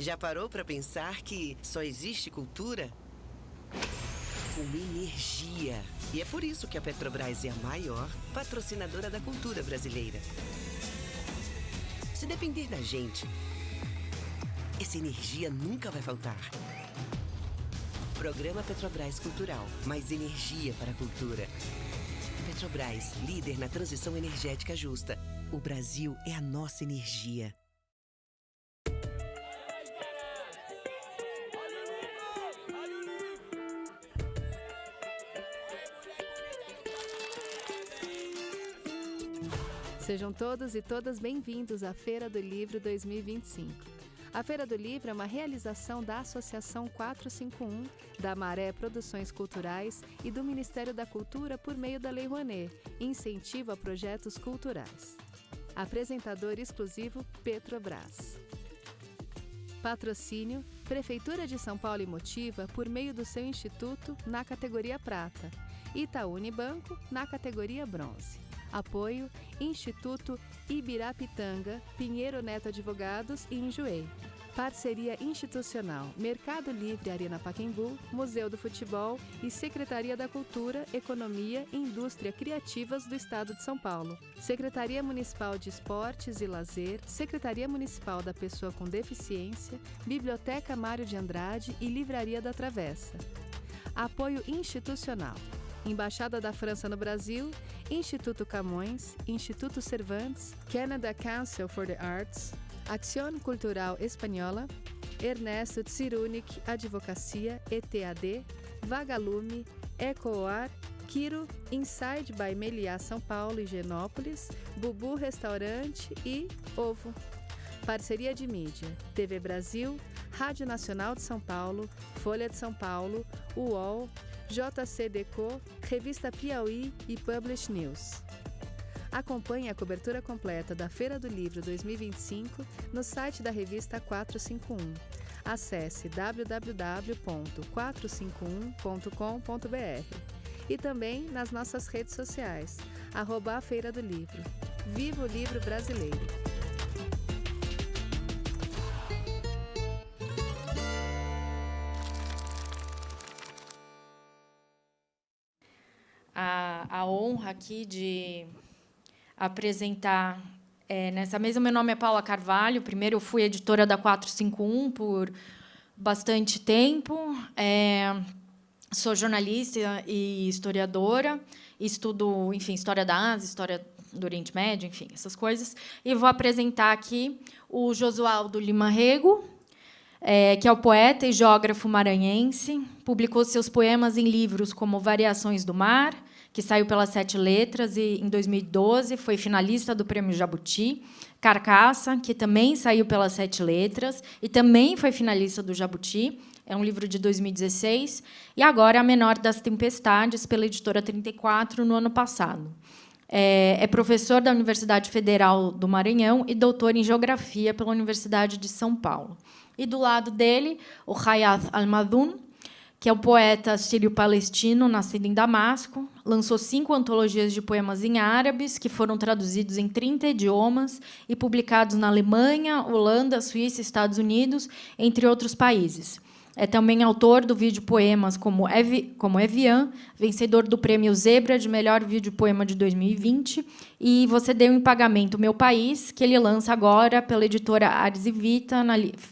Já parou para pensar que só existe cultura com energia? E é por isso que a Petrobras é a maior patrocinadora da cultura brasileira. Se depender da gente, essa energia nunca vai faltar. Programa Petrobras Cultural. Mais energia para a cultura. Petrobras, líder na transição energética justa. O Brasil é a nossa energia. Sejam todos e todas bem-vindos à Feira do Livro 2025. A Feira do Livro é uma realização da Associação 451, da Maré Produções Culturais e do Ministério da Cultura por meio da Lei Rouanet, incentivo a projetos culturais. Apresentador exclusivo Petrobras. Patrocínio Prefeitura de São Paulo e Motiva por meio do seu instituto na categoria Prata, Itaú Unibanco na categoria Bronze. Apoio Instituto Ibirapitanga, Pinheiro Neto Advogados e Enjoei. Parceria institucional Mercado Livre Arena Pacaembu, Museu do Futebol e Secretaria da Cultura, Economia e Indústria Criativas do Estado de São Paulo. Secretaria Municipal de Esportes e Lazer, Secretaria Municipal da Pessoa com Deficiência, Biblioteca Mário de Andrade e Livraria da Travessa. Apoio institucional Embaixada da França no Brasil, Instituto Camões, Instituto Cervantes, Canada Council for the Arts, Acción Cultural Espanhola, Ernesto Tsirunik Advocacia, ETAD, Vagalume, Ecoar, Quiro, Inside by Meliá São Paulo e Genópolis, Bubu Restaurante e Ovo. Parceria de mídia, TV Brasil, Rádio Nacional de São Paulo, Folha de São Paulo, UOL, JCDecO, Revista Piauí e Publish News. Acompanhe a cobertura completa da Feira do Livro 2025 no site da revista 451. Acesse www.451.com.br e também nas nossas redes sociais, @a Feira do Livro. Viva o livro brasileiro! A honra aqui de apresentar nessa mesa. Meu nome é Paula Carvalho. Primeiro, eu fui editora da 451 por bastante tempo. Sou jornalista e historiadora. Estudo, enfim, história da Ásia, história do Oriente Médio, enfim, essas coisas. E vou apresentar aqui o Josualdo Lima Rego, que é o poeta e geógrafo maranhense. Publicou seus poemas em livros como Variações do Mar, que saiu pelas 7 Letras, e, em 2012, foi finalista do Prêmio Jabuti. Carcaça, que também saiu pelas 7 Letras, e também foi finalista do Jabuti. É um livro de 2016. E agora A Menor das Tempestades, pela Editora 34, no ano passado. É professor da Universidade Federal do Maranhão e doutor em Geografia pela Universidade de São Paulo. E, do lado dele, o Hayat Al-Madhoun, que é um poeta sírio-palestino, nascido em Damasco. Lançou 5 antologias de poemas em árabes, que foram traduzidos em 30 idiomas e publicados na Alemanha, Holanda, Suíça, Estados Unidos, entre outros países. É também autor do vídeo poemas como Evian, vencedor do Prêmio Zebra de Melhor Vídeo Poema de 2020, e Você Deu em Pagamento Meu País, que ele lança agora pela editora Ars e Vita,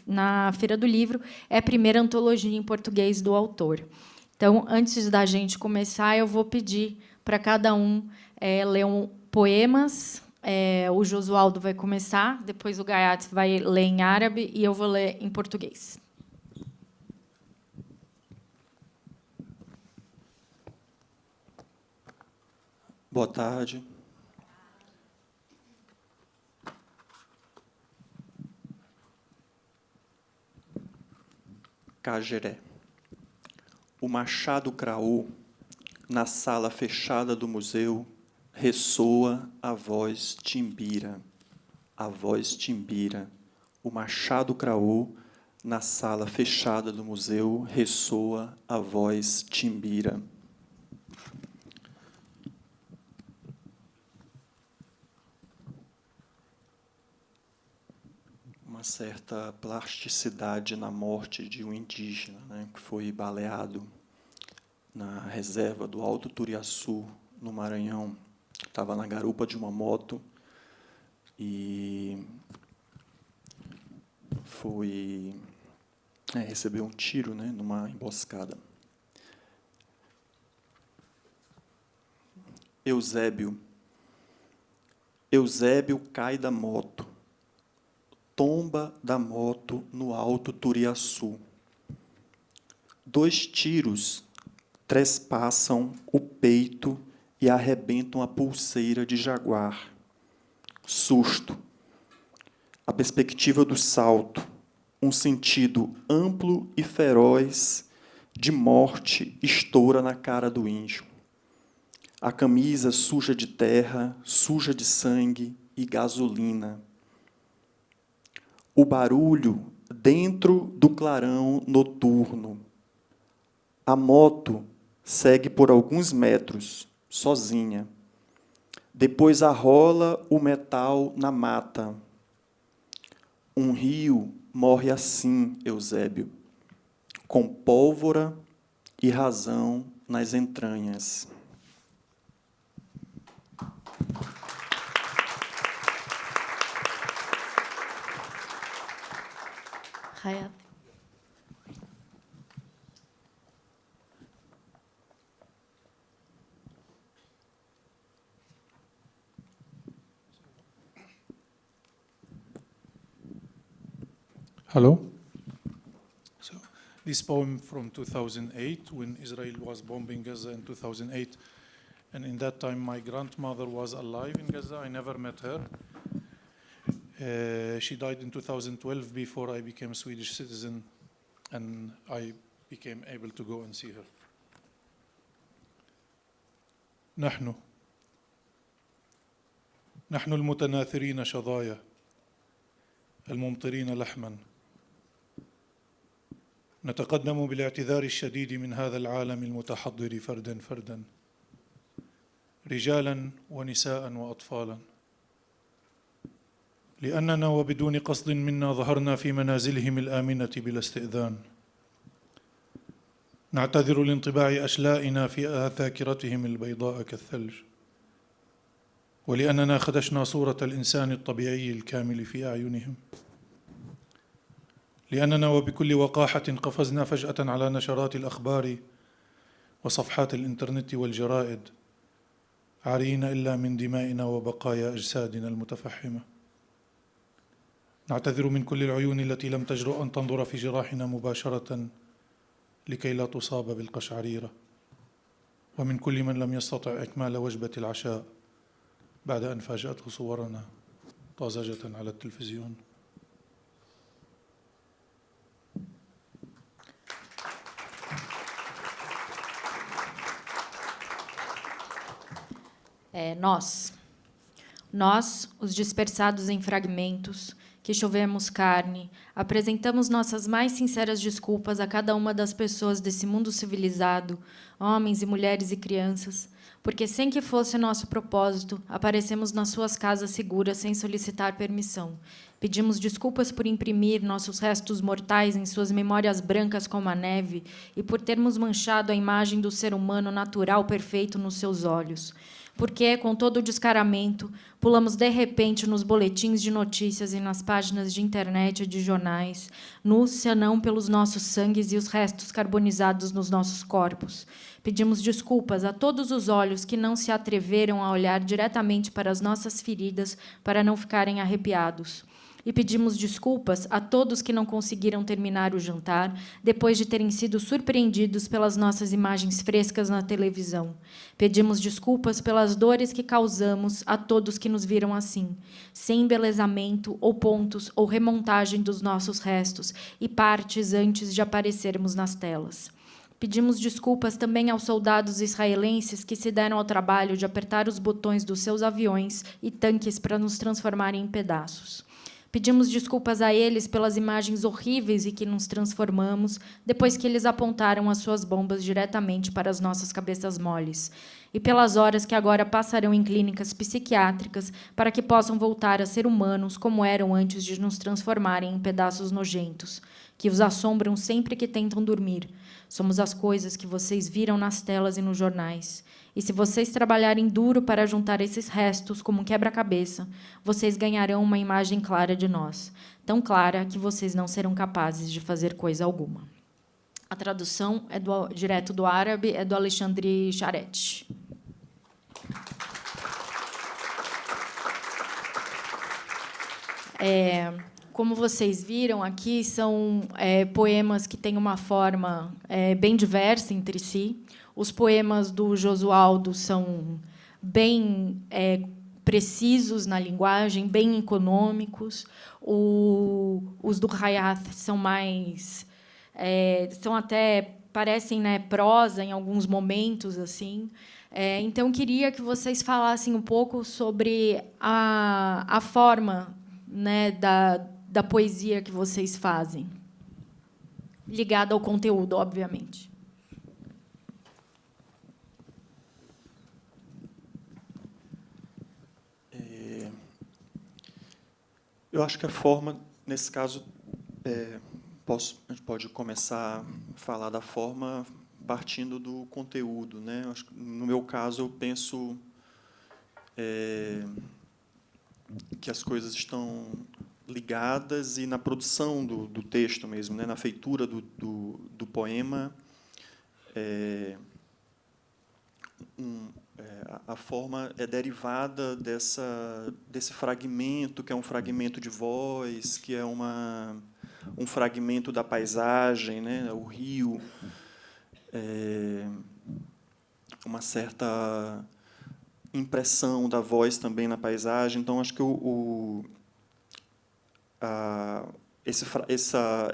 na Feira do Livro. É a primeira antologia em português do autor. Então, antes da gente começar, eu vou pedir para cada um ler poemas. O Josualdo vai começar, depois o Gayatri vai ler em árabe e eu vou ler em português. Boa tarde. Cajeré. O machado craô, na sala fechada do museu, ressoa a voz timbira. A voz timbira. O machado craô, na sala fechada do museu, ressoa a voz timbira. uma certa plasticidade na morte de um indígena, né, que foi baleado na reserva do Alto Turiaçu, no Maranhão. Estava na garupa de uma moto e recebeu um tiro, né, numa emboscada. Eusébio cai da moto, tomba da moto no Alto Turiaçu. 2 tiros trespassam o peito e arrebentam a pulseira de jaguar. Susto. A perspectiva do salto, um sentido amplo e feroz de morte estoura na cara do índio. A camisa suja de terra, suja de sangue e gasolina. O barulho dentro do clarão noturno. A moto segue por alguns metros, sozinha. Depois arrola o metal na mata. Um rio morre assim, Eusébio, com pólvora e razão nas entranhas. Hayat. Hello. So, this poem from 2008, when Israel was bombing Gaza in 2008, and in that time my grandmother was alive in Gaza. I never met her. She died in 2012 before I became a Swedish citizen, and I became able to go and see her. نحن المتناثرين شظايا الممطرين لحما نتقدم بالاعتذار الشديد من هذا العالم المتحضر فردا فردا، رجالا ونساء وأطفالا، لأننا وبدون قصد منا ظهرنا في منازلهم الآمنة بلا استئذان. نعتذر لانطباع أشلائنا في ذاكرتهم البيضاء كالثلج، ولأننا خدشنا صورة الإنسان الطبيعي الكامل في أعينهم، لأننا وبكل وقاحة قفزنا فجأة على نشرات الأخبار وصفحات الإنترنت والجرائد، عارين إلا من دمائنا وبقايا أجسادنا المتفحمة. نعتذر من كل العيون التي لم تجرؤ أن تنظر في جراحنا مباشرة لكي لا تصاب بالقشعريرة، ومن كل من لم يستطع إكمال وجبة العشاء بعد أن فاجأته صورنا طازجة على التلفزيون. Nós, os dispersados em fragmentos, que chovemos carne, apresentamos nossas mais sinceras desculpas a cada uma das pessoas desse mundo civilizado, homens e mulheres e crianças, porque, sem que fosse nosso propósito, aparecemos nas suas casas seguras sem solicitar permissão. Pedimos desculpas por imprimir nossos restos mortais em suas memórias brancas como a neve e por termos manchado a imagem do ser humano natural perfeito nos seus olhos. Porque, com todo o descaramento, pulamos de repente nos boletins de notícias e nas páginas de internet e de jornais, nus senão pelos nossos sangues e os restos carbonizados nos nossos corpos. Pedimos desculpas a todos os olhos que não se atreveram a olhar diretamente para as nossas feridas para não ficarem arrepiados. E pedimos desculpas a todos que não conseguiram terminar o jantar depois de terem sido surpreendidos pelas nossas imagens frescas na televisão. Pedimos desculpas pelas dores que causamos a todos que nos viram assim, sem embelezamento ou pontos ou remontagem dos nossos restos e partes antes de aparecermos nas telas. Pedimos desculpas também aos soldados israelenses que se deram ao trabalho de apertar os botões dos seus aviões e tanques para nos transformarem em pedaços. Pedimos desculpas a eles pelas imagens horríveis em que nos transformamos depois que eles apontaram as suas bombas diretamente para as nossas cabeças moles, e pelas horas que agora passarão em clínicas psiquiátricas para que possam voltar a ser humanos como eram antes de nos transformarem em pedaços nojentos, que os assombram sempre que tentam dormir. Somos as coisas que vocês viram nas telas e nos jornais. E se vocês trabalharem duro para juntar esses restos como um quebra-cabeça, vocês ganharão uma imagem clara de nós, tão clara que vocês não serão capazes de fazer coisa alguma. A tradução é direto do árabe, é do Alexandre Charette. Como vocês viram aqui, são poemas que têm uma forma bem diversa entre si. Os poemas do Josualdo são bem precisos na linguagem, bem econômicos. Os do Hayath são mais... são até... parecem, né, prosa em alguns momentos, assim. Então, queria que vocês falassem um pouco sobre a forma, né, da poesia que vocês fazem, ligada ao conteúdo, obviamente. Eu acho que a forma, nesse caso, a gente pode começar a falar da forma partindo do conteúdo, né? Eu acho que, no meu caso, eu penso que as coisas estão ligadas e na produção do texto mesmo, né? Na feitura do poema, a forma é derivada desse fragmento, que é um fragmento de voz, que é um fragmento da paisagem, né? O rio, uma certa impressão da voz também na paisagem. Então, acho que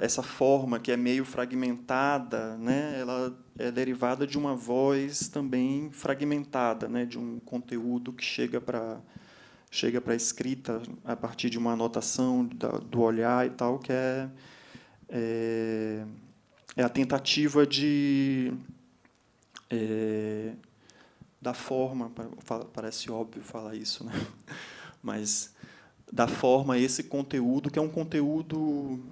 essa forma que é meio fragmentada, né, ela é derivada de uma voz também fragmentada, né, de um conteúdo que chega para a escrita a partir de uma anotação do olhar e tal, que é a tentativa da forma, parece óbvio falar isso, né, mas da forma, esse conteúdo, que é um conteúdo,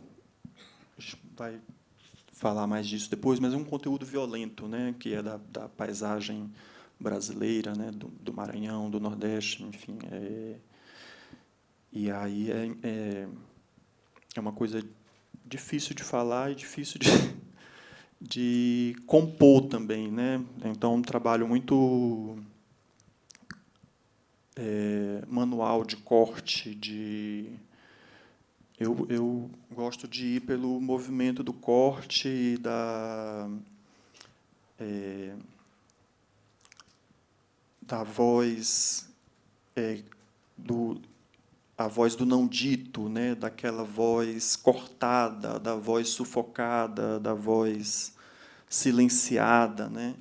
a gente vai falar mais disso depois, mas é um conteúdo violento, né, que é da paisagem brasileira, né, do Maranhão, do Nordeste, enfim. E aí é uma coisa difícil de falar e difícil de compor também, né? Então, um trabalho muito manual de corte, eu gosto de ir pelo movimento do corte e da voz, a voz do não dito, né, daquela voz cortada, da voz sufocada, da voz silenciada, né?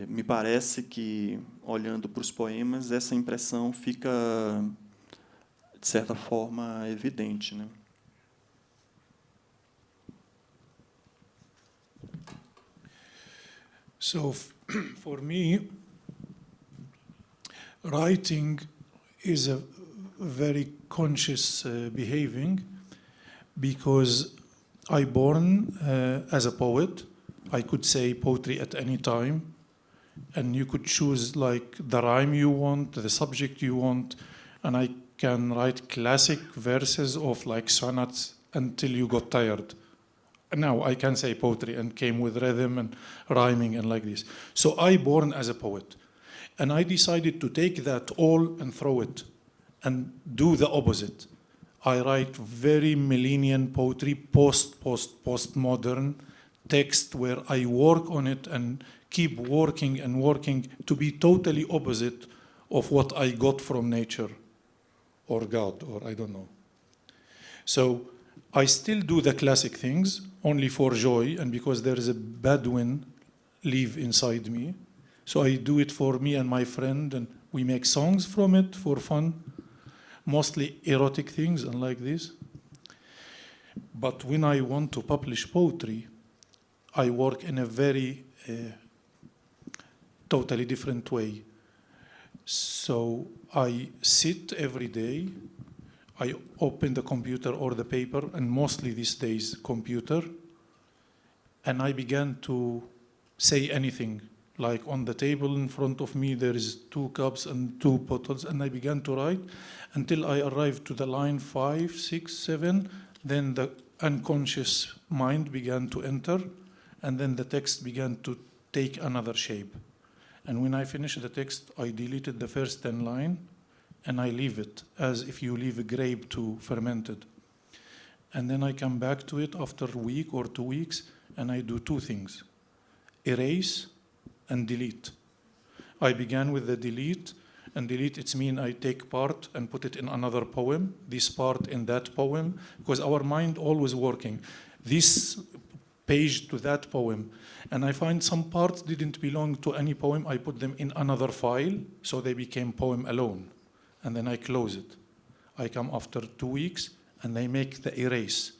Me parece que, olhando para os poemas, essa impressão fica, de certa forma, evidente, né? So, for me, writing is a very conscious behaving, because I born as a poet. I could say poetry at any time, and you could choose like the rhyme you want, the subject you want, and I can write classic verses of like sonnets until you got tired. Now I can say poetry and came with rhythm and rhyming and like this. So I born as a poet, and I decided to take that all and throw it and do the opposite. I write very millennial poetry, postmodern text, where I work on it and keep working and working to be totally opposite of what I got from nature or God, or I don't know. So I still do the classic things only for joy and because there is a Bedouin live inside me. So I do it for me and my friend, and we make songs from it for fun. mostly erotic things and like this. But when I want to publish poetry, I work in a very totally different way. So I sit every day, I open the computer or the paper, and mostly these days computer, and I began to say anything. Like on the table in front of me, there is 2 cups and 2 bottles, and I began to write until I arrived to the line 5, 6, 7. Then the unconscious mind began to enter, and then the text began to take another shape. And when I finished the text, I deleted the first 10 lines, and I leave it as if you leave a grape to ferment it. And then I come back to it after a week or 2 weeks, and I do 2 things: erase and delete. I began with the delete, and delete, it's mean I take part and put it in another poem, this part in that poem, because our mind always working. This page to that poem. And I find some parts didn't belong to any poem, I put them in another file, so they became poem alone. And then I close it. I come after 2 weeks, and I make the erase.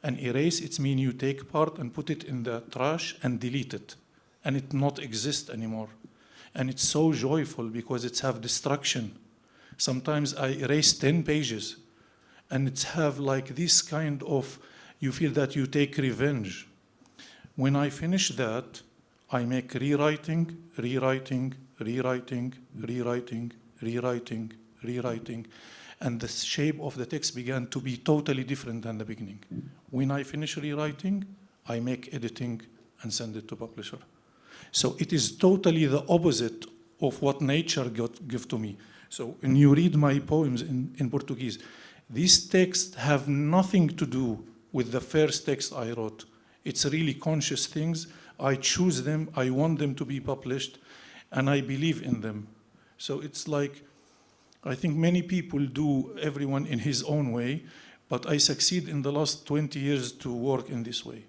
And erase, it's mean you take part and put it in the trash and delete it. And it not exist anymore. And it's so joyful because it's have destruction. Sometimes I erase 10 pages, and it's have like this kind of, you feel that you take revenge. When I finish that, I make rewriting, rewriting, rewriting, rewriting, rewriting, rewriting. And the shape of the text began to be totally different than the beginning. When I finish rewriting, I make editing and send it to publisher. So it is totally the opposite of what nature give to me. So when you read my poems in Portuguese, these texts have nothing to do with the first text I wrote. It's really conscious things. I choose them, I want them to be published, and I believe in them. So it's like, I think many people do, everyone in his own way, but I succeed in the last 20 years to work in this way.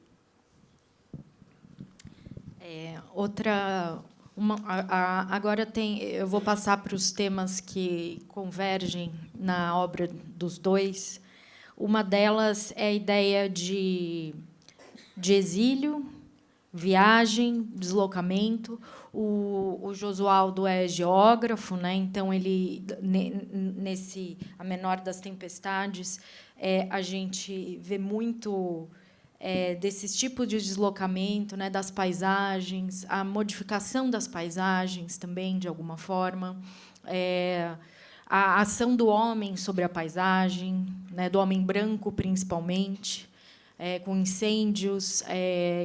Agora eu vou passar para os temas que convergem na obra dos dois. Uma delas é a ideia de exílio, viagem, deslocamento. O Josualdo é geógrafo, né? Então ele nesse A Menor das Tempestades, a gente vê muito desses tipos de deslocamento, né, das paisagens, a modificação das paisagens também, de alguma forma, a ação do homem sobre a paisagem, né, do homem branco, principalmente, com incêndios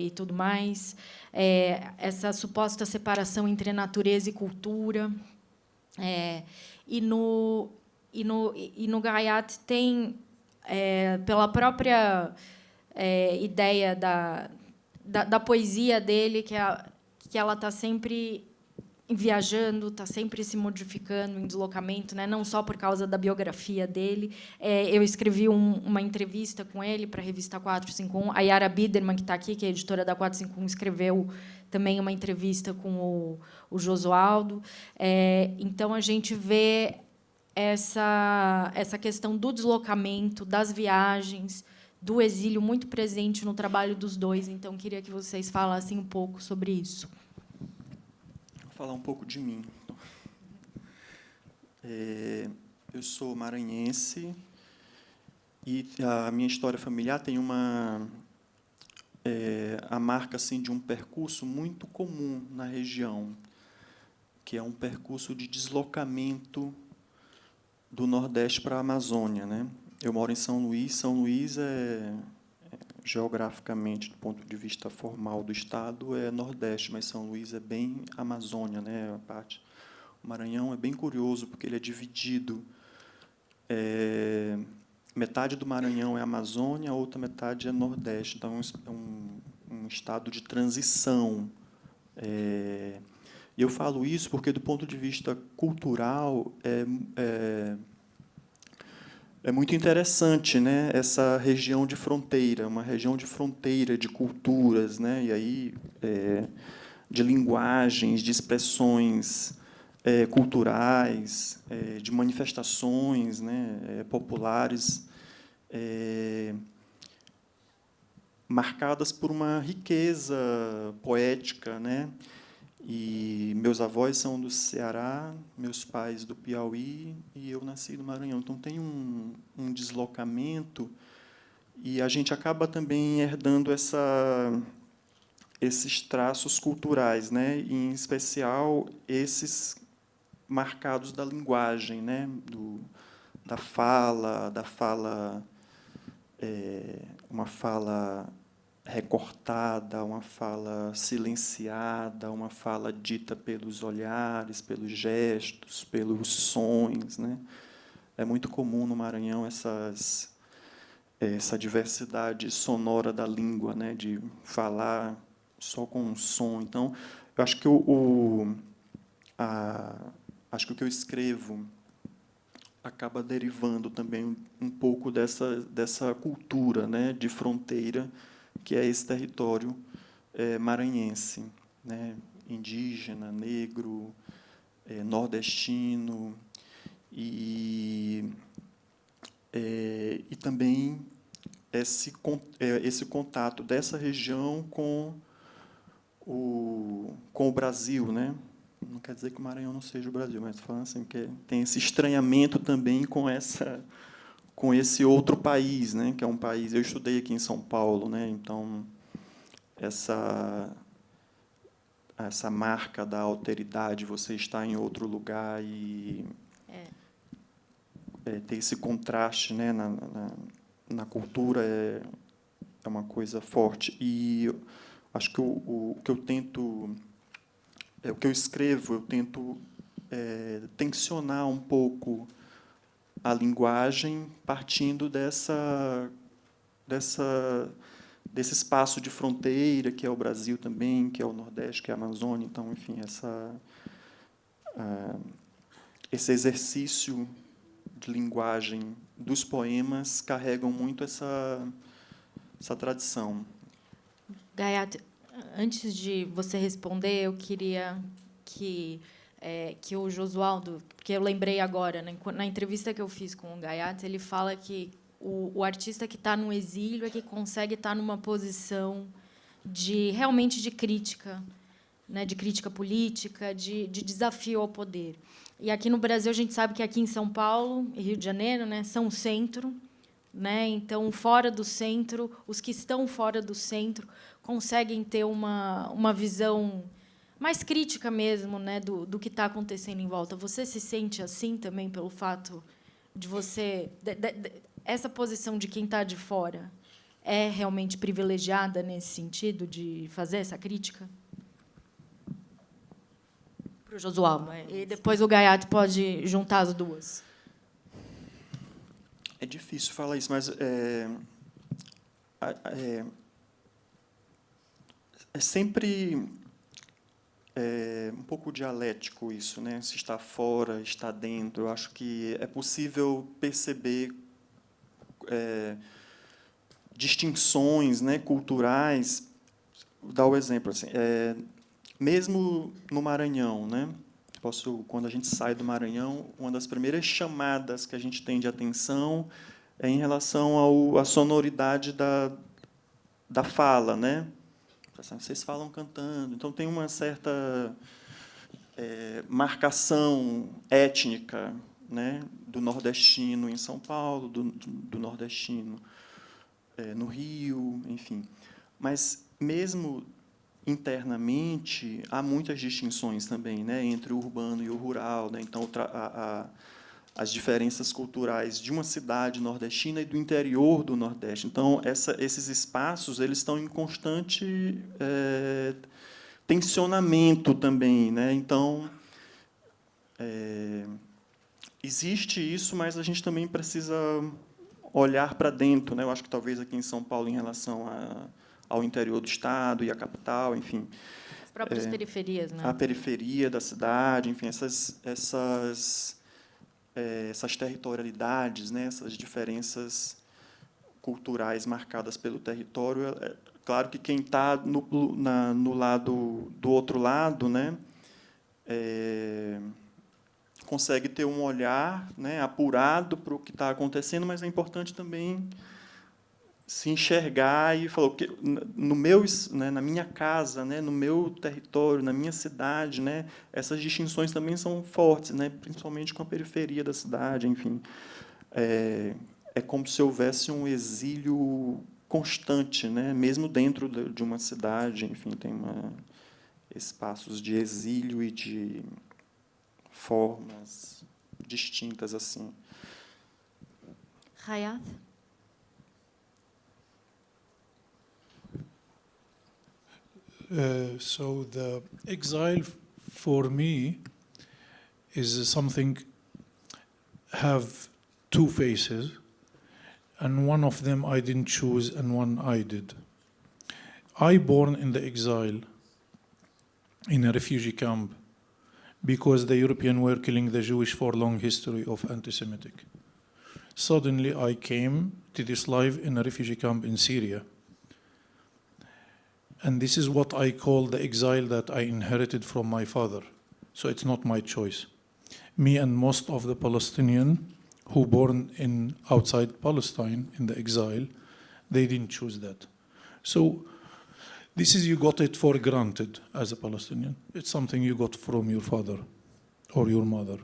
e tudo mais, essa suposta separação entre natureza e cultura. E no Gayat tem, pela própria ideia da poesia dele, que ela está sempre viajando, está sempre se modificando em deslocamento, né? Não só por causa da biografia dele. Eu escrevi uma entrevista com ele para a revista 451. A Yara Biderman, que está aqui, que é editora da 451, escreveu também uma entrevista com o Josualdo. Então, a gente vê essa questão do deslocamento, das viagens, do exílio muito presente no trabalho dos dois. Então, queria que vocês falassem um pouco sobre isso. Vou falar um pouco de mim. Eu sou maranhense e a minha história familiar tem a marca assim de um percurso muito comum na região, que é um percurso de deslocamento do Nordeste para a Amazônia, né? Eu moro em São Luís. São Luís geograficamente, do ponto de vista formal do estado, é Nordeste, mas São Luís é bem Amazônia, né? O Maranhão é bem curioso porque ele é dividido. Metade do Maranhão é Amazônia, a outra metade é Nordeste. Então é um estado de transição. E eu falo isso porque, do ponto de vista cultural, é muito interessante, né, essa região de fronteira, uma região de fronteira de culturas, né, e aí de linguagens, de expressões. culturais, de manifestações, né, populares, marcadas por uma riqueza poética, né? E meus avós são do Ceará, meus pais do Piauí, e eu nasci no Maranhão. Então, tem um deslocamento, e a gente acaba também herdando esses traços culturais, né? E, em especial, esses marcados da linguagem, né? Da fala, uma fala recortada, uma fala silenciada, uma fala dita pelos olhares, pelos gestos, pelos sons, né? É muito comum no Maranhão essa diversidade sonora da língua, né? De falar só com um som. Então, eu acho que acho que o que eu escrevo acaba derivando também um pouco dessa cultura, né, de fronteira, que é esse território maranhense, né, indígena, negro, nordestino, e também esse contato dessa região com o Brasil, né? Não quer dizer que o Maranhão não seja o Brasil, mas falando assim, que tem esse estranhamento também com esse outro país, né? Que é um país. Eu estudei aqui em São Paulo, né? Então essa marca da alteridade, você está em outro lugar e ter esse contraste, né? Na cultura é uma coisa forte. E acho que o que eu tento o que eu escrevo, eu tento tensionar um pouco a linguagem partindo desse espaço de fronteira, que é o Brasil também, que é o Nordeste, que é a Amazônia. Então, enfim, esse exercício de linguagem dos poemas carregam muito essa tradição. Gayatri, antes de você responder, eu queria que o Josualdo, porque eu lembrei agora, né, na entrevista que eu fiz com o Gayatri, ele fala que o artista que está no exílio é que consegue estar numa posição realmente de crítica, né, de crítica política, de desafio ao poder. E aqui no Brasil, a gente sabe que aqui em São Paulo e Rio de Janeiro, né, são o centro, né? Então, fora do centro, os que estão fora do centro conseguem ter uma visão mais crítica mesmo, né, do que está acontecendo em volta. Você se sente assim também pelo fato de você essa posição de quem está de fora é realmente privilegiada nesse sentido de fazer essa crítica? Para o Josualdo, e depois o Gayatri pode juntar as duas. É difícil falar isso, mas é sempre um pouco dialético isso, né? Se está fora, está dentro. Eu acho que é possível perceber distinções, né, culturais. Vou dar o exemplo assim, mesmo no Maranhão, né? Quando a gente sai do Maranhão, uma das primeiras chamadas que a gente tem de atenção é em relação à sonoridade da fala, né? Vocês falam cantando, então tem uma certa marcação étnica, né, do nordestino em São Paulo, do nordestino no Rio, enfim. Mas mesmo internamente há muitas distinções também, né, entre o urbano e o rural, né? Então as diferenças culturais de uma cidade nordestina e do interior do Nordeste. Então esses espaços eles estão em constante tensionamento também, né? Então existe isso, mas a gente também precisa olhar para dentro, né? Eu acho que talvez aqui em São Paulo, em relação ao interior do estado e à capital, enfim, As próprias periferias, né? A periferia da cidade, enfim, essas territorialidades, né? Essas diferenças culturais marcadas pelo território. É claro que quem está no lado do outro lado, né? consegue ter um olhar, né, apurado para o que está acontecendo, mas é importante também se enxergar e falar que no meu, né, na minha casa, né, no meu território, na minha cidade, né, essas distinções também são fortes, né, principalmente com a periferia da cidade, enfim. É como se houvesse um exílio constante, né, mesmo dentro de uma cidade, enfim, tem espaços de exílio e de formas distintas assim. Hayat? So the exile for me is something have two faces, and one of them I didn't choose and one I did. I born in the exile in a refugee camp because the European were killing the Jewish for long history of anti-Semitic. Suddenly I came to this life in a refugee camp in Syria. And this is what I call the exile that I inherited from my father. So it's not my choice. Me and most of the Palestinians who born in outside Palestine in the exile, they didn't choose that. So this is, you got it for granted as a Palestinian. It's something you got from your father or your mother.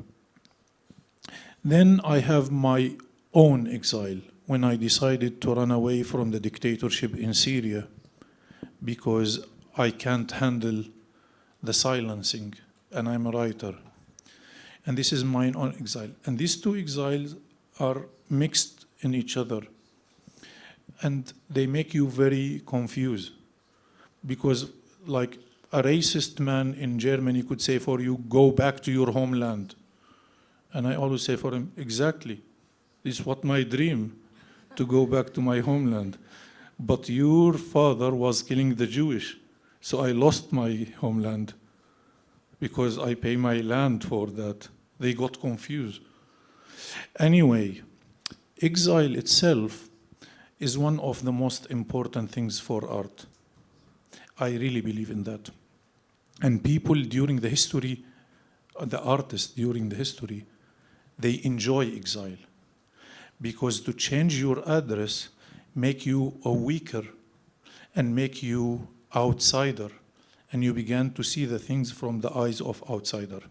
Then I have my own exile when I decided to run away from the dictatorship in Syria because I can't handle the silencing, and I'm a writer. And this is my own exile. And these two exiles are mixed in each other. And they make you very confused. Because like a racist man in Germany could say for you, go back to your homeland. And I always say for him, exactly. This is what my dream, to go back to my homeland. But your father was killing the Jewish. So I lost my homeland because I pay my land for that. They got confused. Anyway, exile itself is one of the most important things for art. I really believe in that. And people during the history, the artists during the history, they enjoy exile. Because to change your address make you a weaker and make you outsider, and you began to see the things from the eyes of outsider.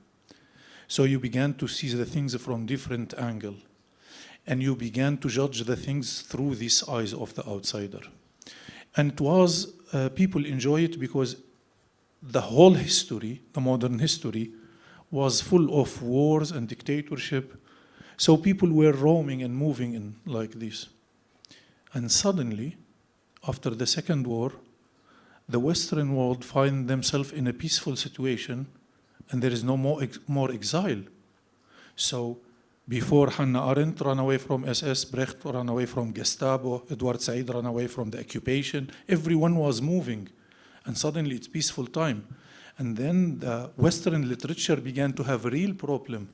So you began to see the things from different angle, and you began to judge the things through these eyes of the outsider. And it was, people enjoy it because the whole history, the modern history, was full of wars and dictatorship. So people were roaming and moving in like this. And suddenly, after the Second War, the Western world find themselves in a peaceful situation, and there is no more exile. So before Hannah Arendt ran away from SS, Brecht ran away from Gestapo, Edward Said ran away from the occupation, everyone was moving. And suddenly it's peaceful time. And then the Western literature began to have a real problem.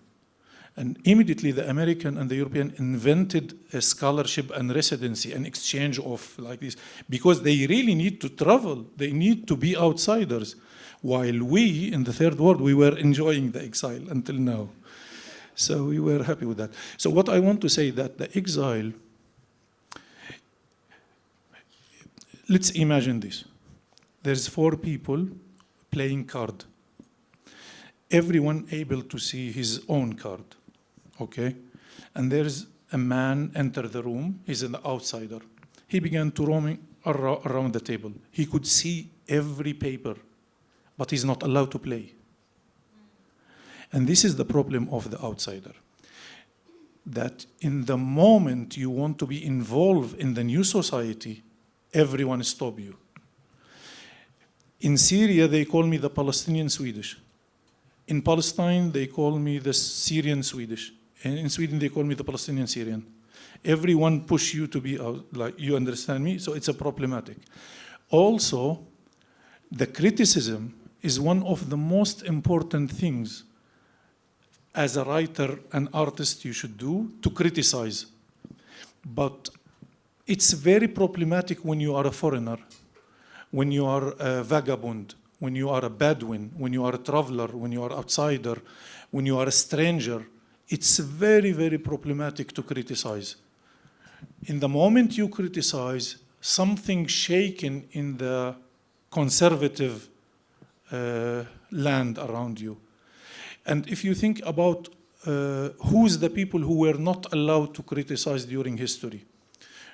And immediately the American and the European invented a scholarship and residency, an exchange of like this, because they really need to travel. They need to be outsiders. While we, in the Third World, we were enjoying the exile until now. So we were happy with that. So what I want to say that the exile, let's imagine this. There's 4 people playing card. Everyone able to see his own card. Okay, and there's a man enter the room. He's an outsider. He began to roaming around the table. He could see every paper, but he's not allowed to play. And this is the problem of the outsider. That in the moment you want to be involved in the new society, everyone stop you. In Syria, they call me the Palestinian Swedish. In Palestine, they call me the Syrian Swedish. And in Sweden, they call me the Palestinian Syrian. Everyone push you to be out, like, you understand me? So it's a problematic. Also, the criticism is one of the most important things as a writer and artist you should do, to criticize. But it's very problematic when you are a foreigner, when you are a vagabond, when you are a Bedouin, when you are a traveler, when you are outsider, when you are a stranger, it's very, very problematic to criticize. In the moment you criticize, something shaken in the conservative land around you. And if you think about who's the people who were not allowed to criticize during history,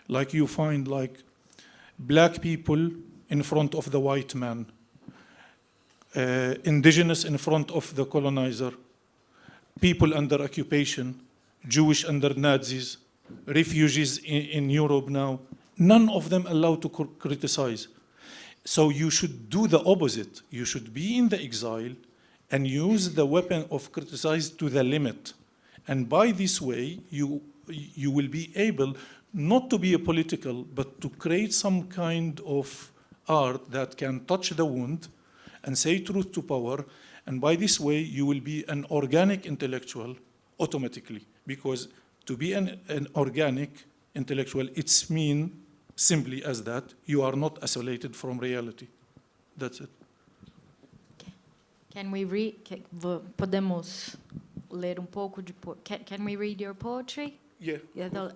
like you find like black people in front of the white man, indigenous in front of the colonizer, people under occupation, Jewish under Nazis, refugees in Europe now, none of them allowed to criticize. So you should do the opposite. You should be in the exile and use the weapon of criticize to the limit. And by this way, you will be able not to be a political, but to create some kind of art that can touch the wound and say truth to power. And by this way, you will be an organic intellectual automatically. Because to be an organic intellectual, it's mean simply as that you are not isolated from reality. That's it. Can we read? Podemos ler pouco de Can we read your poetry? Yeah. Yeah.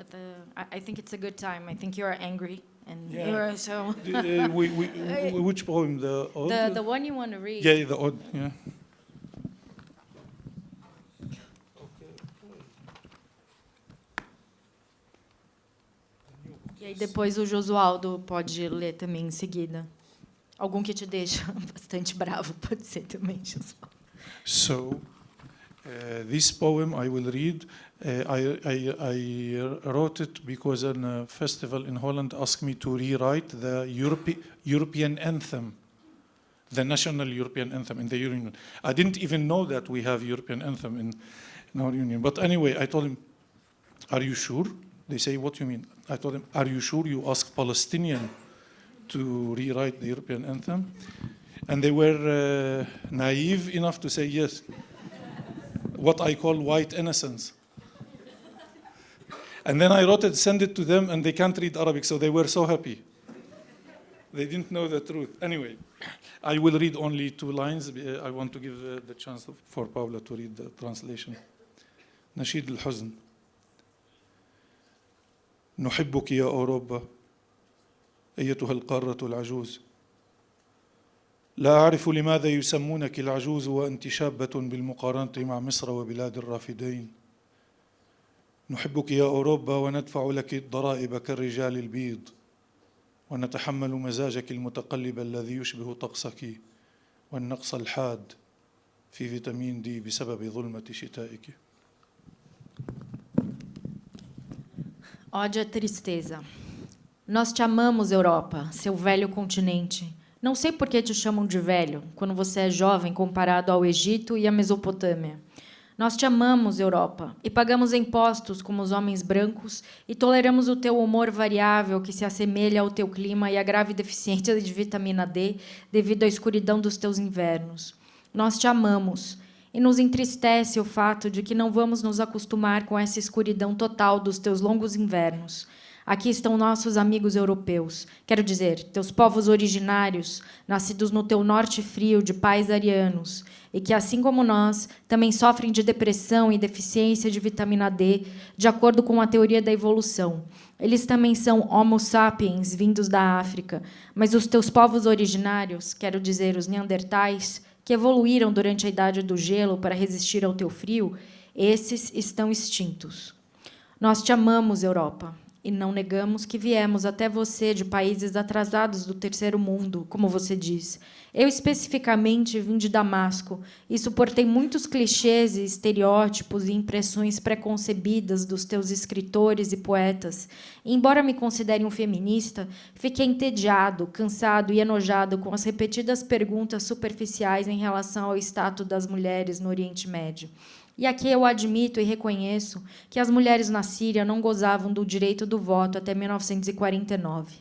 I think it's a good time. I think you are angry, and Yeah. you are so. Which poem? The odd? The one you want to read. Yeah, the odd. Yeah. E aí depois o Josualdo pode ler também em seguida. Algum que te deixa bastante bravo pode ser também, Josualdo. So, this poem I will read. I wrote it because a festival in Holland asked me to rewrite the European anthem, the national European anthem in the Union. I didn't even know that we have European anthem in our union. But anyway, I told him, "Are you sure?" They say, "What do you mean?" I told them, "Are you sure you asked Palestinian to rewrite the European anthem?" And they were naive enough to say yes. What I call white innocence. And then I wrote it, sent it to them, and they can't read Arabic, so they were so happy. They didn't know the truth. Anyway, I will read only 2 lines. I want to give the chance for Paula to read the translation. نشيد الحزن. نحبك يا أوروبا أيتها القارة العجوز. لا أعرف لماذا يسمونك العجوز وأنت شابة بالمقارنة مع مصر وبلاد الرافدين. نحبك يا أوروبا وندفع لك الضرائب كالرجال البيض ونتحمل مزاجك المتقلب الذي يشبه طقسك والنقص الحاد في فيتامين دي بسبب ظلمة شتائك. Ódio à tristeza. Nós te amamos, Europa, seu velho continente. Não sei por que te chamam de velho, quando você é jovem comparado ao Egito e à Mesopotâmia. Nós te amamos, Europa, e pagamos impostos como os homens brancos e toleramos o teu humor variável que se assemelha ao teu clima e à grave deficiência de vitamina D devido à escuridão dos teus invernos. Nós te amamos, e nos entristece o fato de que não vamos nos acostumar com essa escuridão total dos teus longos invernos. Aqui estão nossos amigos europeus, quero dizer, teus povos originários, nascidos no teu norte frio de pais arianos, e que, assim como nós, também sofrem de depressão e deficiência de vitamina D, de acordo com a teoria da evolução. Eles também são Homo sapiens, vindos da África, mas os teus povos originários, quero dizer, os neandertais, que evoluíram durante a Idade do Gelo para resistir ao teu frio, esses estão extintos. Nós te amamos, Europa, e não negamos que viemos até você de países atrasados do terceiro mundo, como você diz. Eu, especificamente, vim de Damasco e suportei muitos clichês e estereótipos e impressões preconcebidas dos teus escritores e poetas. E, embora me considere um feminista, fiquei entediado, cansado e enojado com as repetidas perguntas superficiais em relação ao status das mulheres no Oriente Médio. E aqui eu admito e reconheço que as mulheres na Síria não gozavam do direito do voto até 1949.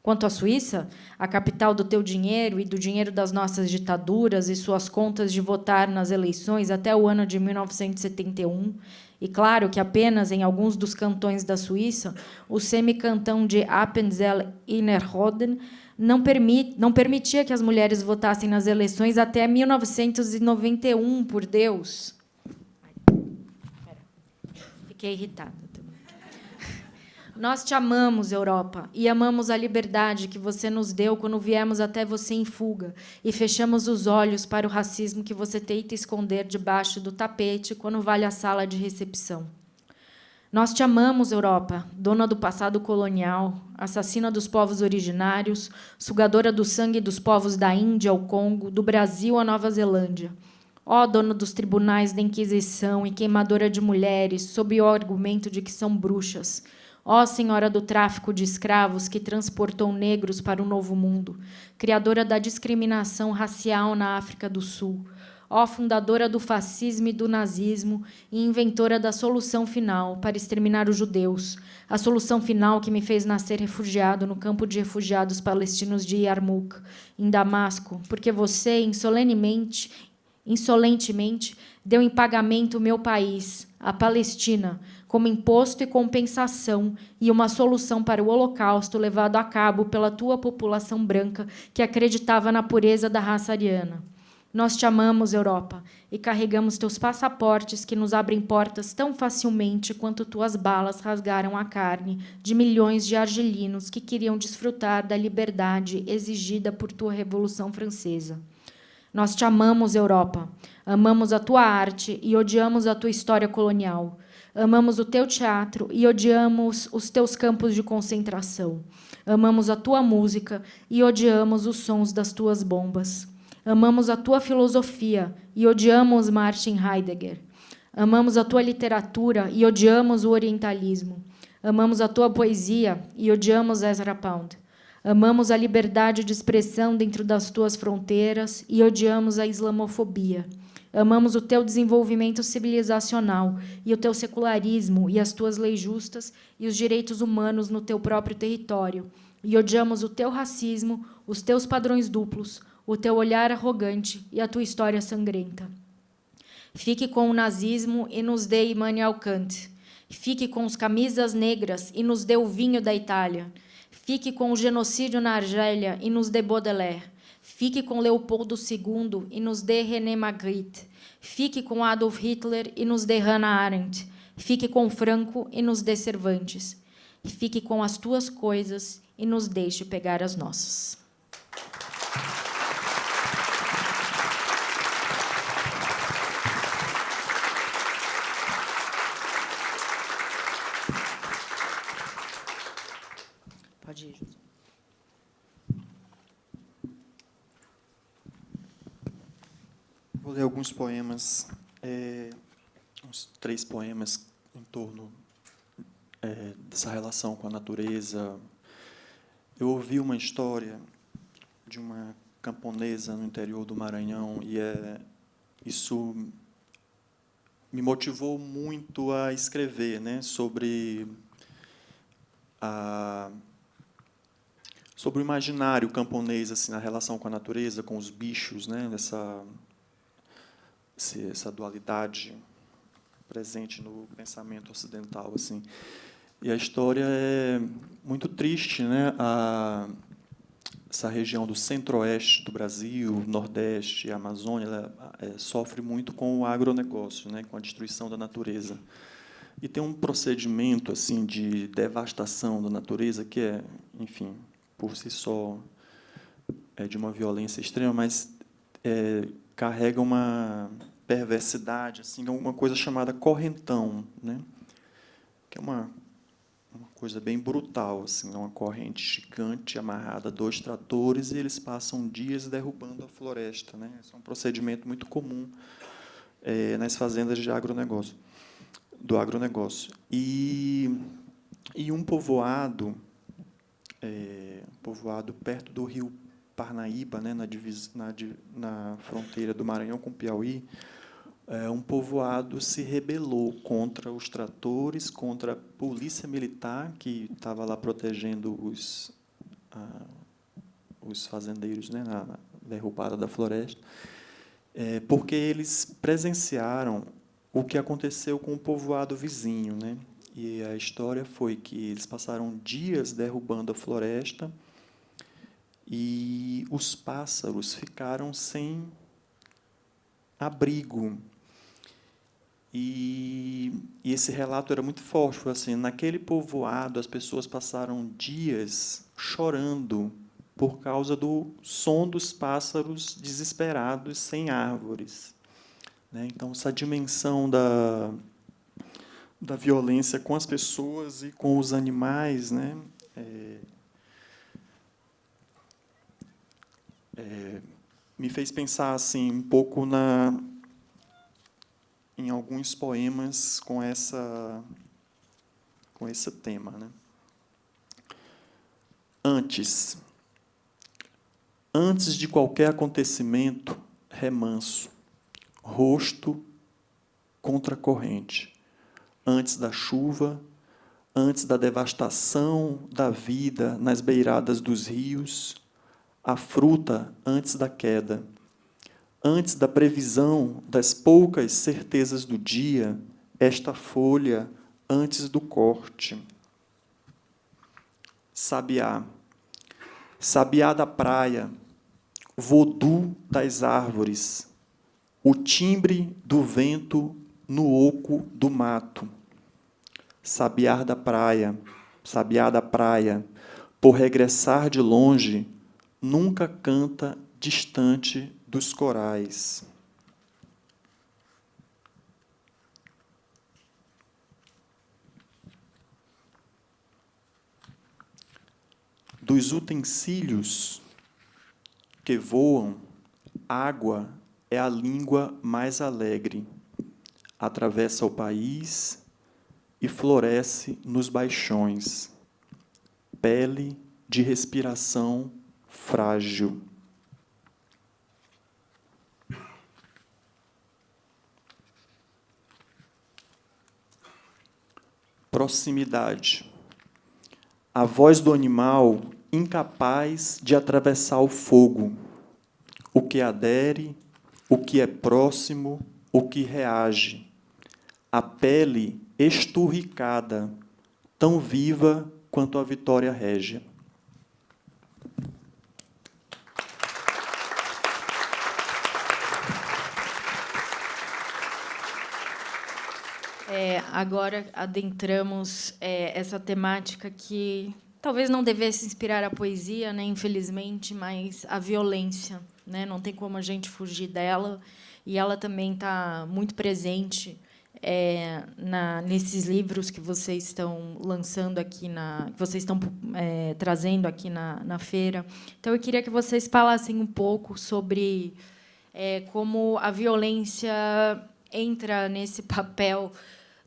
Quanto à Suíça, a capital do teu dinheiro e do dinheiro das nossas ditaduras e suas contas de votar nas eleições até o ano de 1971, e claro que apenas em alguns dos cantões da Suíça, o semicantão de Appenzell Innerrhoden não permitia que as mulheres votassem nas eleições até 1991, por Deus. Fiquei irritada também. Nós te amamos, Europa, e amamos a liberdade que você nos deu quando viemos até você em fuga e fechamos os olhos para o racismo que você tenta esconder debaixo do tapete quando vai à sala de recepção. Nós te amamos, Europa, dona do passado colonial, assassina dos povos originários, sugadora do sangue dos povos da Índia ao Congo, do Brasil à Nova Zelândia. Ó, dona dos tribunais da Inquisição e queimadora de mulheres, sob o argumento de que são bruxas. Ó, senhora do tráfico de escravos que transportou negros para o Novo Mundo, criadora da discriminação racial na África do Sul. Ó, fundadora do fascismo e do nazismo e inventora da solução final para exterminar os judeus, a solução final que me fez nascer refugiado no campo de refugiados palestinos de Yarmouk, em Damasco, porque você, insolentemente, deu em pagamento o meu país, a Palestina, como imposto e compensação e uma solução para o Holocausto levado a cabo pela tua população branca que acreditava na pureza da raça ariana. Nós te amamos, Europa, e carregamos teus passaportes que nos abrem portas tão facilmente quanto tuas balas rasgaram a carne de milhões de argelinos que queriam desfrutar da liberdade exigida por tua Revolução Francesa. Nós te amamos, Europa, amamos a tua arte e odiamos a tua história colonial. Amamos o teu teatro e odiamos os teus campos de concentração. Amamos a tua música e odiamos os sons das tuas bombas. Amamos a tua filosofia e odiamos Martin Heidegger. Amamos a tua literatura e odiamos o orientalismo. Amamos a tua poesia e odiamos Ezra Pound. Amamos a liberdade de expressão dentro das tuas fronteiras e odiamos a islamofobia. Amamos o teu desenvolvimento civilizacional e o teu secularismo e as tuas leis justas e os direitos humanos no teu próprio território. E odiamos o teu racismo, os teus padrões duplos, o teu olhar arrogante e a tua história sangrenta. Fique com o nazismo e nos dê Immanuel Kant. Fique com os camisas negras e nos dê o vinho da Itália. Fique com o genocídio na Argélia e nos dê Baudelaire. Fique com Leopoldo II e nos dê René Magritte. Fique com Adolf Hitler e nos dê Hannah Arendt. Fique com Franco e nos dê Cervantes. Fique com as tuas coisas e nos deixe pegar as nossas. Pode ir, José. Vou ler alguns poemas, uns 3 poemas em torno dessa relação com a natureza. Eu ouvi uma história de uma camponesa no interior do Maranhão e isso me motivou muito a escrever, né, sobre o imaginário camponês, assim, na relação com a natureza, com os bichos, né, essa dualidade presente no pensamento ocidental, assim. E a história é muito triste, né? Essa região do centro-oeste do Brasil, nordeste, a Amazônia, ela sofre muito com o agronegócio, né? Com a destruição da natureza. E tem um procedimento assim de devastação da natureza que é, enfim, por si só, de uma violência extrema, mas carrega uma perversidade, assim, uma coisa chamada correntão, né? Que é uma coisa bem brutal, assim, uma corrente gigante amarrada a 2 tratores e eles passam dias derrubando a floresta, né? Esse é um procedimento muito comum nas fazendas de agronegócio, do agronegócio. E um povoado perto do rio Parnaíba, né, na fronteira do Maranhão com o Piauí, um povoado se rebelou contra os tratores, contra a polícia militar, que estava lá protegendo os fazendeiros, né, na derrubada da floresta, porque eles presenciaram o que aconteceu com o povoado vizinho, né? E a história foi que eles passaram dias derrubando a floresta e os pássaros ficaram sem abrigo. E esse relato era muito forte. Foi assim, naquele povoado, as pessoas passaram dias chorando por causa do som dos pássaros desesperados sem árvores. Né? Então, essa dimensão da violência com as pessoas e com os animais, né? Me fez pensar assim um pouco em alguns poemas com esse tema, né? Antes de qualquer acontecimento, remanso, rosto contra a corrente. Antes da chuva, antes da devastação da vida nas beiradas dos rios, a fruta antes da queda, antes da previsão das poucas certezas do dia, esta folha antes do corte. Sabiá, sabiá da praia, vodú das árvores, o timbre do vento no oco do mato. Sabiá da praia, por regressar de longe, nunca canta distante dos corais. Dos utensílios que voam, água é a língua mais alegre. Atravessa o país e floresce nos baixões. Pele de respiração frágil. Proximidade. A voz do animal incapaz de atravessar o fogo. O que adere, o que é próximo, o que reage. A pele esturricada, tão viva quanto a vitória régia. Agora adentramos essa temática que talvez não devesse inspirar a poesia, né, infelizmente, mas a violência, né, não tem como a gente fugir dela, e ela também está muito presente nesses livros que vocês estão lançando aqui, que vocês estão trazendo aqui na feira. Então, eu queria que vocês falassem um pouco sobre como a violência entra nesse papel,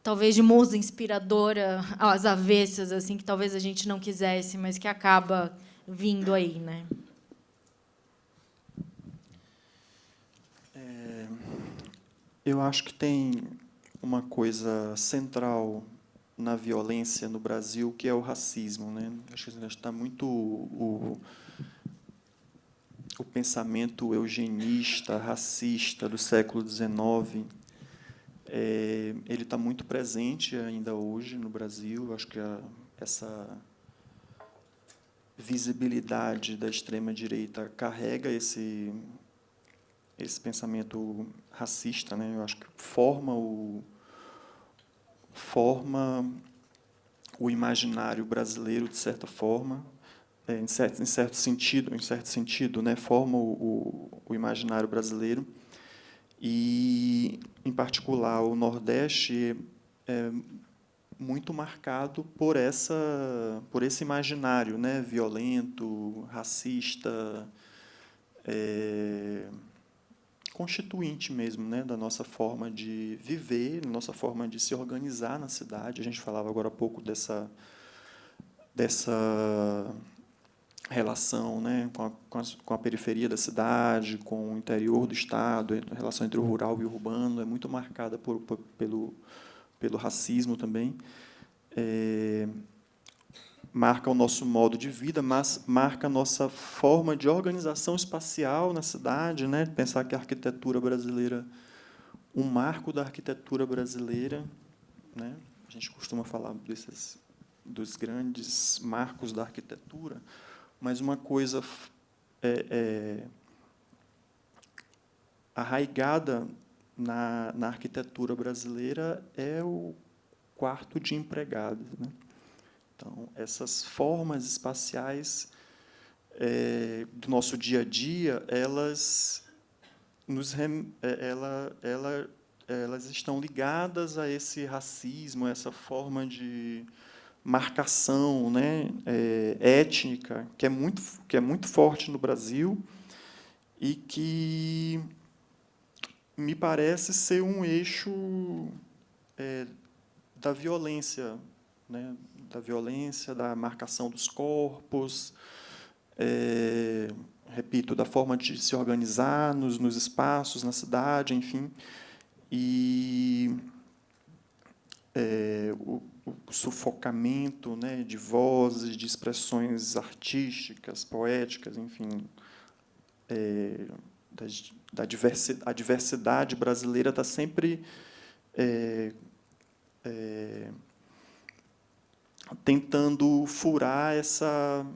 talvez de musa inspiradora às avessas, assim, que talvez a gente não quisesse, mas que acaba vindo aí, né? Eu acho que tem uma coisa central na violência no Brasil, que é o racismo, né? Acho que está muito o pensamento eugenista, racista do século XIX. Ele está muito presente ainda hoje no Brasil. Acho que essa visibilidade da extrema-direita carrega esse pensamento racista, né? Eu acho que forma o imaginário brasileiro, de certa forma, em certo sentido, né? Forma o imaginário brasileiro. E, em particular, o Nordeste é muito marcado por esse imaginário, né, violento, racista, constituinte mesmo, né, da nossa forma de viver, da nossa forma de se organizar na cidade. A gente falava agora há pouco dessa relação, né, com a periferia da cidade, com o interior do Estado, a relação entre o rural e o urbano é muito marcada pelo racismo também. Marca o nosso modo de vida, mas marca a nossa forma de organização espacial na cidade, né? Pensar que a arquitetura brasileira, um marco da arquitetura brasileira, né? A gente costuma falar dos grandes marcos da arquitetura, mas uma coisa arraigada na arquitetura brasileira é o quarto de empregado, né? Então, essas formas espaciais do nosso dia a dia, elas estão ligadas a esse racismo, a essa forma de marcação, né, étnica, que é muito forte no Brasil e que me parece ser um eixo da violência, né, da marcação dos corpos, repito, da forma de se organizar nos espaços, na cidade, enfim, e o sufocamento, né, de vozes, de expressões artísticas, poéticas, enfim, a diversidade brasileira está sempre tentando furar essa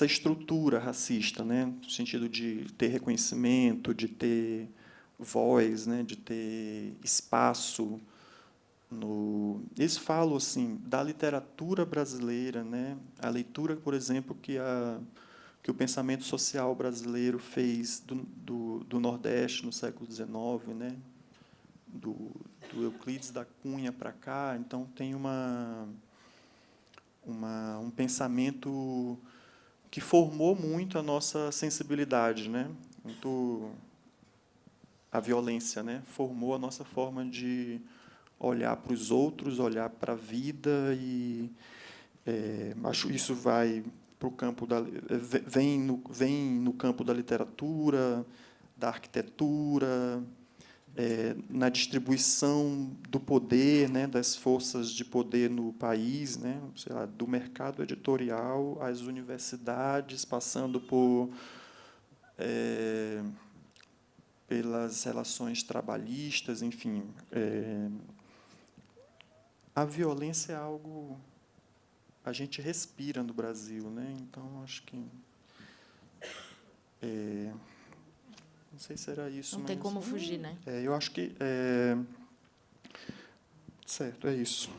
estrutura racista, né, no sentido de ter reconhecimento, de ter voz, né, de ter espaço. Eles falam assim da literatura brasileira, né, a leitura, por exemplo, que o pensamento social brasileiro fez do Nordeste no século XIX, né, do Euclides da Cunha para cá. Então, tem um pensamento que formou muito a nossa sensibilidade, né? Muito a violência, né? Formou a nossa forma de olhar para os outros, olhar para a vida, e acho isso vai para o campo vem no campo da literatura, da arquitetura, na distribuição do poder, né, das forças de poder no país, né, sei lá, do mercado editorial às universidades, passando pelas relações trabalhistas, enfim. A violência é algo a gente respira no Brasil, né? Então, acho que não sei se era isso. Não tem como fugir, né? Eu acho que certo, é isso.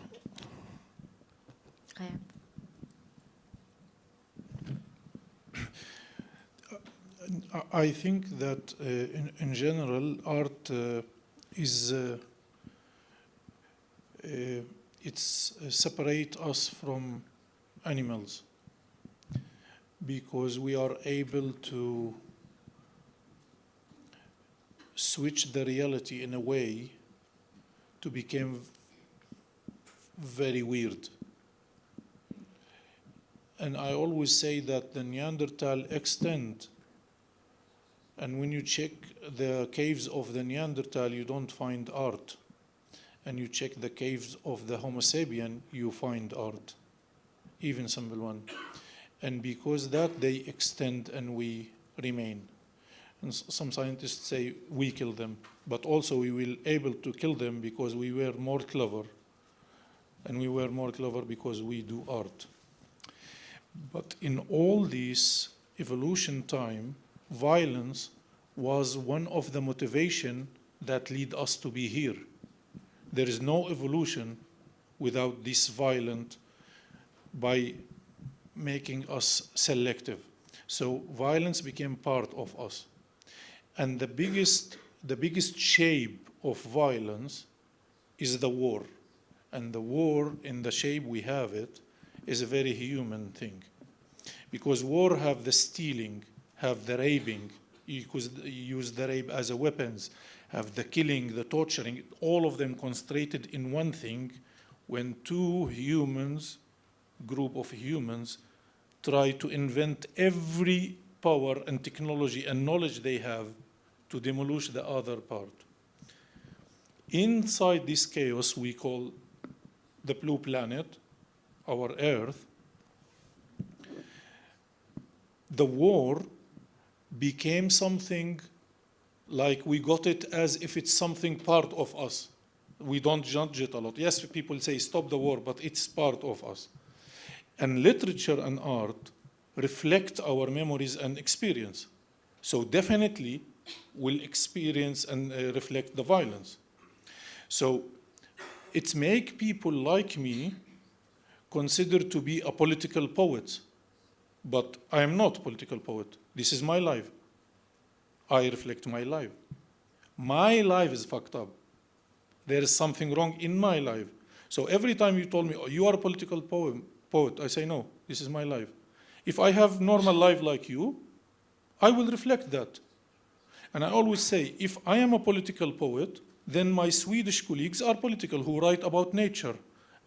I think that in general art is it's separate us from animals, because we are able to switch the reality in a way to become very weird. And I always say that the Neanderthal extent, and when you check the caves of the Neanderthal, you don't find art. And you check the caves of the Homo sapien, you find art, even simple one. And because that, they extend and we remain. And some scientists say we kill them, but also we will able to kill them because we were more clever. And we were more clever because we do art. But in all this evolution time, violence was one of the motivation that lead us to be here. There is no evolution without this violent by making us selective. So violence became part of us. And the biggest shape of violence is the war. And the war, in the shape we have it, is a very human thing. Because war have the stealing, have the raping, you could use the rape as a weapons, have the killing, the torturing, all of them concentrated in one thing. When two humans, group of humans, try to invent every power and technology and knowledge they have to demolish the other part. Inside this chaos we call the blue planet, our Earth, the war became something like we got it as if it's something part of us. We don't judge it a lot. Yes, people say stop the war, but it's part of us. And literature and art reflect our memories and experience. So definitely will experience and reflect the violence. So it make people like me consider to be a political poet, but I am not a political poet. This is my life. I reflect my life. My life is fucked up. There is something wrong in my life. So every time you told me, oh, you are a political poet, I say, no, this is my life. If I have normal life like you, I will reflect that. And I always say, if I am a political poet, then my Swedish colleagues are political who write about nature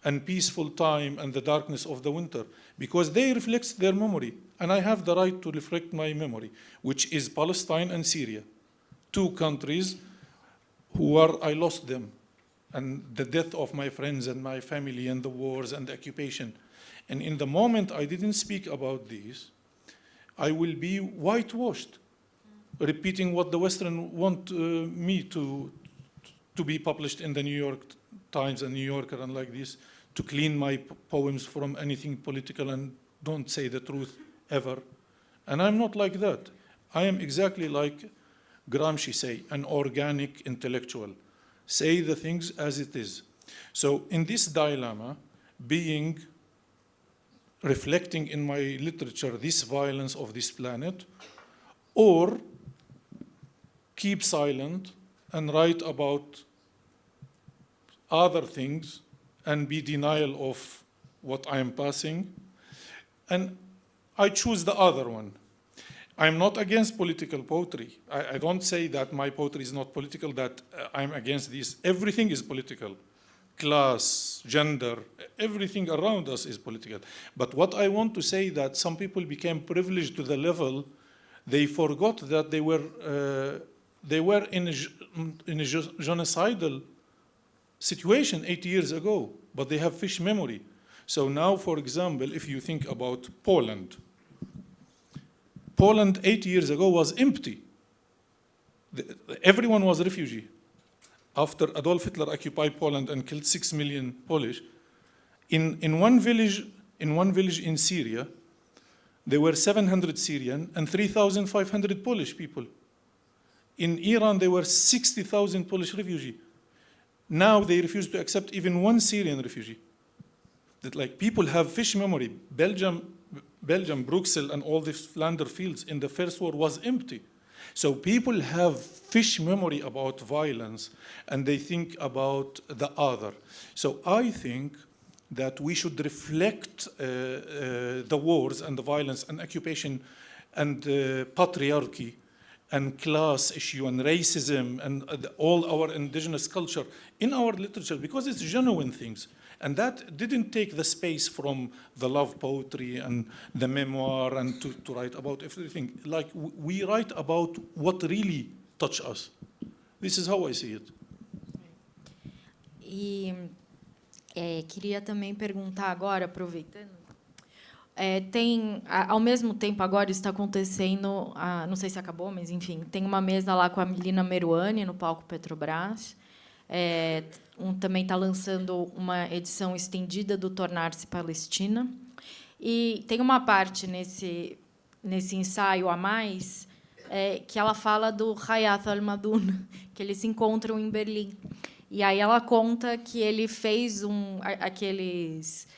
and peaceful time and the darkness of the winter, because they reflect their memory. And I have the right to reflect my memory, which is Palestine and Syria, 2 countries I lost them, and the death of my friends and my family and the wars and the occupation. And in the moment I didn't speak about these, I will be whitewashed, repeating what the Western want me to be published in the New York Times and New Yorker and like this, to clean my poems from anything political and don't say the truth ever. And I'm not like that. I am exactly like Gramsci say, an organic intellectual. Say the things as it is. So in this dilemma, reflecting in my literature this violence of this planet, or keep silent and write about other things and be denial of what I am passing. And I choose the other one. I'm not against political poetry. I don't say that my poetry is not political, that I'm against this. Everything is political. Class, gender, everything around us is political. But what I want to say that some people became privileged to the level they forgot that they were in a genocidal situation 80 years ago, but they have fish memory. So now, for example, if you think about Poland 80 years ago was empty. Everyone was a refugee. After Adolf Hitler occupied Poland and killed 6 million Polish, in one village in Syria, there were 700 Syrian and 3,500 Polish people. In Iran, there were 60,000 Polish refugees. Now they refuse to accept even one Syrian refugee. That, like, people have fish memory. Belgium, Bruxelles, and all the Flanders fields in the First War was empty. So people have fish memory about violence, and they think about the other. So I think that we should reflect the wars and the violence and occupation and patriarchy and class issue and racism and all our indigenous culture in our literature, because it's genuine things. And that didn't take the space from the love poetry and the memoir and to write about everything. Like, we write about what really touch us. This is how I see it. E queria também perguntar agora, aproveitando, ao mesmo tempo agora está acontecendo, não sei se acabou, mas enfim, tem uma mesa lá com a Melina Meruane no palco Petrobras. Também está lançando uma edição estendida do Tornar-se Palestina. E tem uma parte nesse ensaio a mais que ela fala do Hayat al-Madun, que eles se encontram em Berlim. E aí ela conta que ele fez aqueles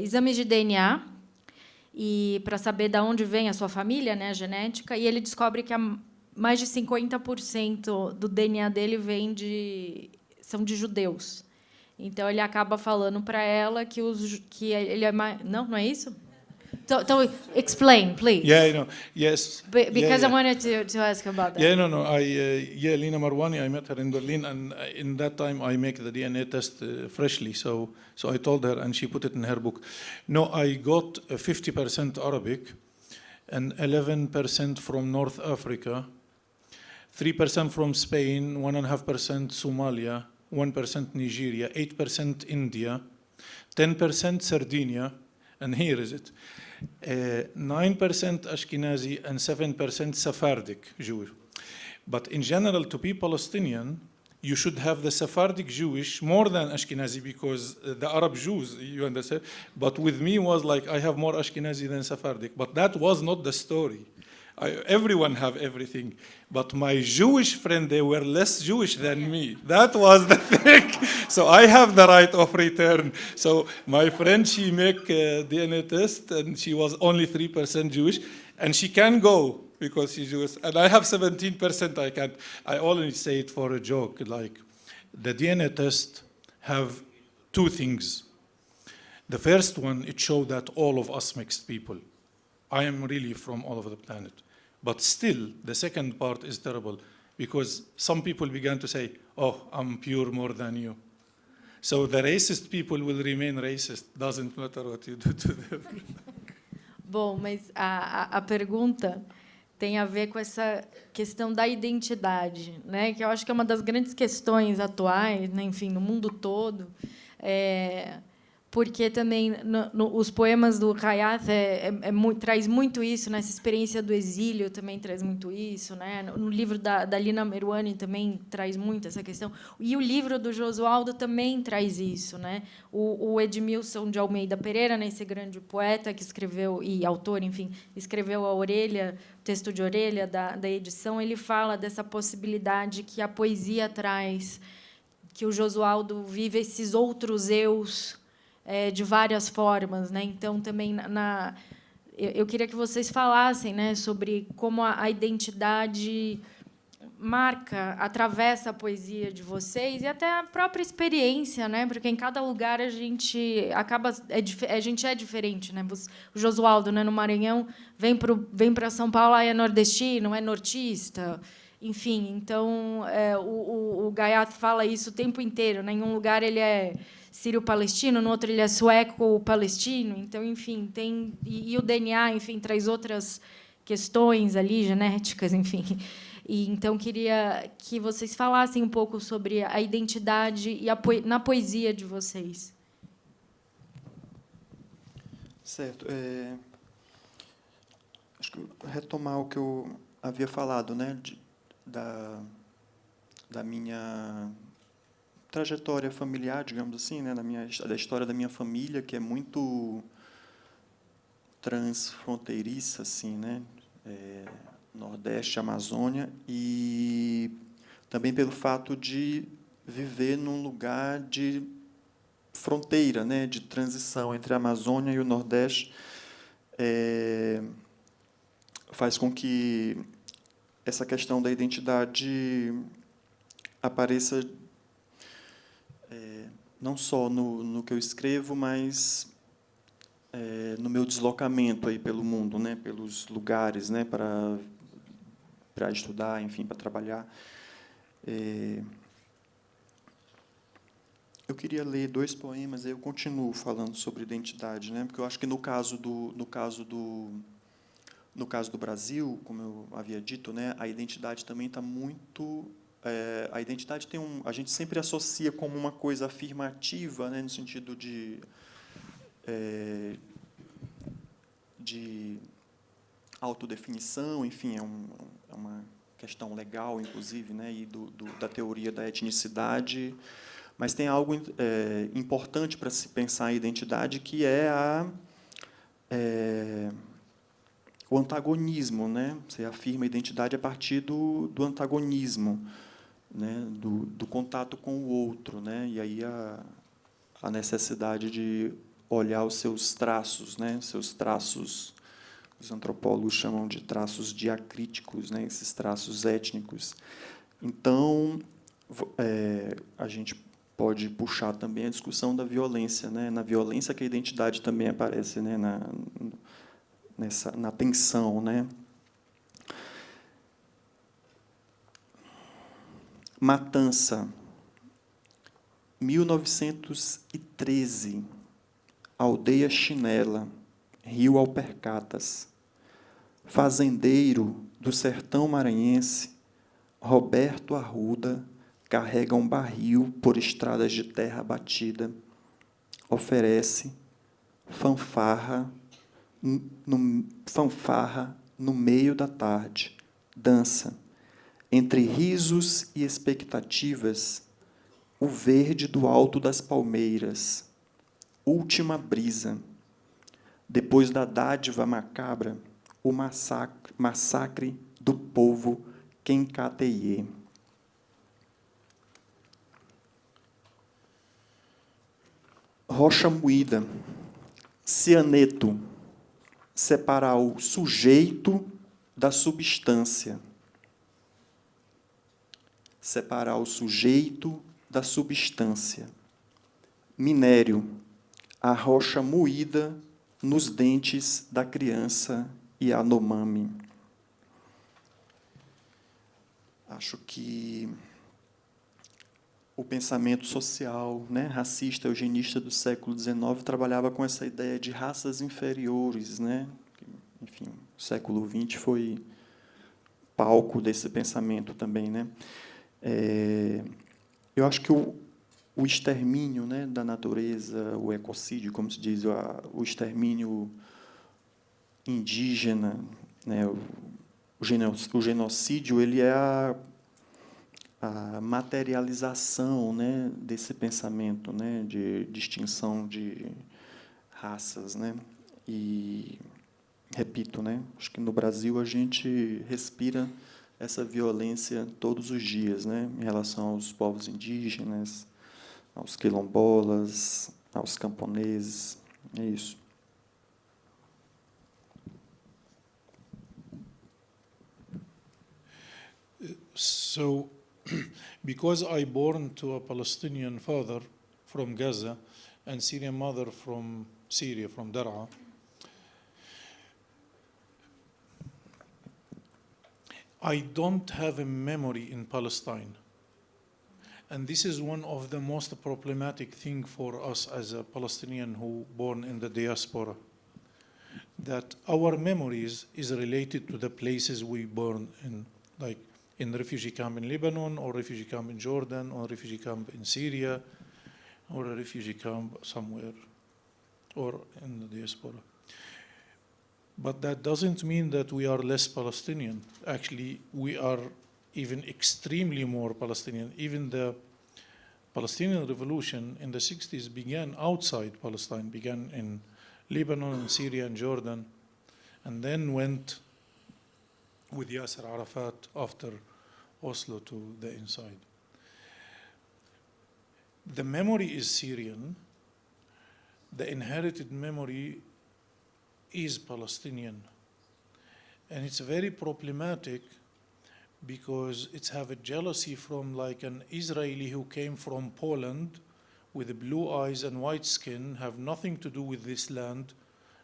exames de DNA para saber de onde vem a sua família, né, a genética, e ele descobre que mais de 50% do DNA dele são de judeus. Então ele acaba falando para ela que ele é mais... Não é isso? So explain, please. Yeah, I know. Yes. Because I wanted to ask about that. Yeah, no. Lina Marwani, I met her in Berlin, and in that time I make the DNA test freshly. So I told her, and she put it in her book. No, I got 50% Arabic, and 11% from North Africa, 3% from Spain, 1.5% Somalia, 1% Nigeria, 8% India, 10% Sardinia, and here is it. 9% Ashkenazi and 7% Sephardic Jewish. But in general, to be Palestinian, you should have the Sephardic Jewish more than Ashkenazi, because the Arab Jews, you understand? But with me was like, I have more Ashkenazi than Sephardic. But that was not the story. Everyone have everything, but my Jewish friend, they were less Jewish than me. That was the thing. So I have the right of return. So my friend, she make a DNA test, and she was only 3% Jewish, and she can go because she's Jewish. And I have 17%. I can't. I only say it for a joke. Like, the DNA test have two things. The first one, it showed that all of us mixed people. I am really from all over the planet. But still, the second part is terrible because some people began to say, oh, I'm pure more than you. So the racist people will remain racist. Doesn't matter what you do to them. Bom, mas a pergunta tem a ver com essa questão da identidade, né? Que eu acho que é uma das grandes questões atuais, né? Enfim, no mundo todo. Porque também os poemas do Hayat traz muito isso, né? Essa experiência do exílio também traz muito isso, né? No livro da Lina Meruane também traz muito essa questão, e o livro do Josualdo também traz isso, né? O Edmilson de Almeida Pereira, né? Esse grande poeta que escreveu e autor, enfim, escreveu a Orelha, o texto de Orelha da edição, ele fala dessa possibilidade que a poesia traz, que o Josualdo vive esses outros eus de várias formas, né? Então, também eu queria que vocês falassem, né, sobre como a identidade atravessa a poesia de vocês e até a própria experiência, né? Porque em cada lugar a gente é diferente, né? O Josualdo, né, no Maranhão, vem para São Paulo, é nordestino, é nortista. Enfim, então o Gayat fala isso o tempo inteiro, né? Em um lugar ele é sírio-palestino, no outro ele é sueco-palestino. Então, enfim, e o DNA, enfim, traz outras questões ali genéticas, enfim. E então queria que vocês falassem um pouco sobre a identidade e na poesia de vocês. Certo. Acho que retomar o que eu havia falado, né, da minha trajetória familiar, digamos assim, né, da história da minha família, que é muito transfronteiriça, assim, né, Nordeste, Amazônia, e também pelo fato de viver num lugar de fronteira, né, de transição entre a Amazônia e o Nordeste, faz com que essa questão da identidade apareça não só no que eu escrevo, mas no meu deslocamento aí pelo mundo, né, pelos lugares, né, para estudar, enfim, para trabalhar. Eu queria ler 2 poemas, aí eu continuo falando sobre identidade, né, porque eu acho que no caso do Brasil, como eu havia dito, né, a identidade também está muito a identidade a gente sempre associa como uma coisa afirmativa, né, no sentido de autodefinição, enfim, é uma questão legal, inclusive, né, e da teoria da etnicidade, mas tem algo importante para se pensar em identidade, que é o antagonismo, né? Você afirma a identidade a partir do antagonismo, né? Do contato com o outro, né? E aí a necessidade de olhar os seus traços, né? Seus traços, os antropólogos chamam de traços diacríticos, né? Esses traços étnicos. Então, a gente pode puxar também a discussão da violência, né? Na violência que a identidade também aparece, né? Na tensão, né? Matança, 1913, aldeia Chinela, Rio Alpercatas. Fazendeiro do sertão maranhense, Roberto Arruda carrega um barril por estradas de terra batida. Oferece fanfarra no meio da tarde. Dança. Entre risos e expectativas, o verde do alto das palmeiras. Última brisa. Depois da dádiva macabra, o massacre do povo Kenkateye. Rocha moída, cianeto, separar o sujeito da substância. Separar o sujeito da substância. Minério, a rocha moída nos dentes da criança Yanomami. Acho que o pensamento social, né, racista, eugenista do século XIX trabalhava com essa ideia de raças inferiores, né? Enfim, o século XX foi palco desse pensamento também, né? Eu acho que o extermínio, né, da natureza, o ecocídio, como se diz, o extermínio indígena, né, o genocídio, ele é a materialização, né, desse pensamento, né, de distinção de raças, né? E repito, né, acho que no Brasil a gente respira essa violência todos os dias, né, em relação aos povos indígenas, aos quilombolas, aos camponeses. É isso. So, because I born to a Palestinian father from Gaza and Syrian mother from Syria, from Daraa, I don't have a memory in Palestine. And this is one of the most problematic thing for us as a Palestinian who born in the diaspora, that our memories is related to the places we born in, like in refugee camp in Lebanon, or refugee camp in Jordan, or refugee camp in Syria, or a refugee camp somewhere, or in the diaspora. But that doesn't mean that we are less Palestinian. Actually, we are even extremely more Palestinian. Even the Palestinian revolution in the 60s began outside Palestine, began in Lebanon and Syria and Jordan, and then went with Yasser Arafat after Oslo to the inside. The memory is Syrian. The inherited memory is Palestinian. And it's very problematic because it's have a jealousy from like an Israeli who came from Poland with blue eyes and white skin, have nothing to do with this land,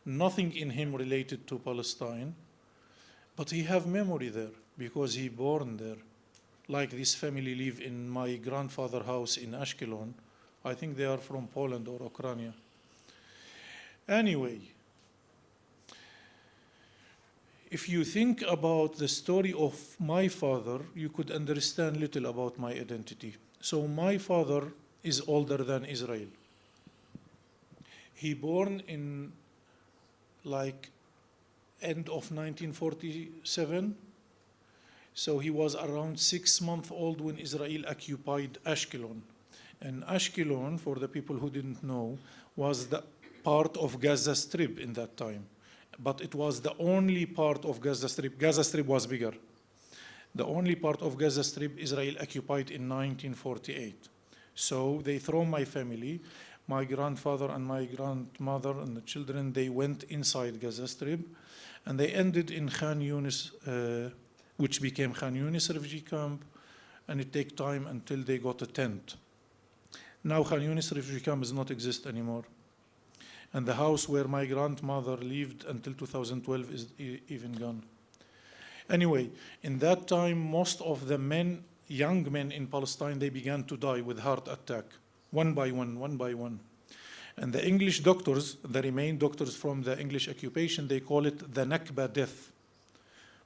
nothing in him related to Palestine, but he have memory there because he born there. Like this family live in my grandfather's house in Ashkelon. I think they are from Poland or Ukraine. Anyway, if you think about the story of my father, you could understand little about my identity. So my father is older than Israel. He born in like end of 1947. So he was around 6 months old when Israel occupied Ashkelon. And Ashkelon, for the people who didn't know, was the part of Gaza Strip in that time. But it was the only part of Gaza Strip. Gaza Strip was bigger. The only part of Gaza Strip Israel occupied in 1948. So they throw my family, my grandfather and my grandmother and the children, they went inside Gaza Strip, and they ended in Khan Yunis, which became Khan Yunis refugee camp, and it take time until they got a tent. Now Khan Yunis refugee camp does not exist anymore. And the house where my grandmother lived until 2012 is even gone. Anyway, in that time, most of the men, young men in Palestine, they began to die with heart attack, one by one, one by one. And the English doctors, the remain doctors from the English occupation, they call it the Nakba death.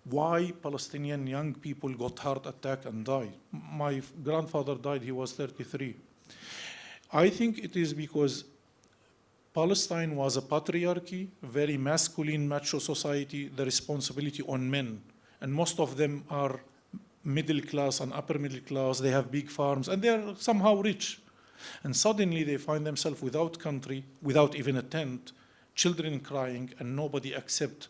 Why Palestinian young people got heart attack and died? My grandfather died, he was 33. I think it is because Palestine was a patriarchy, very masculine, macho society, the responsibility on men. And most of them are middle class and upper middle class, they have big farms, and they're somehow rich. And suddenly they find themselves without country, without even a tent, children crying, and nobody accept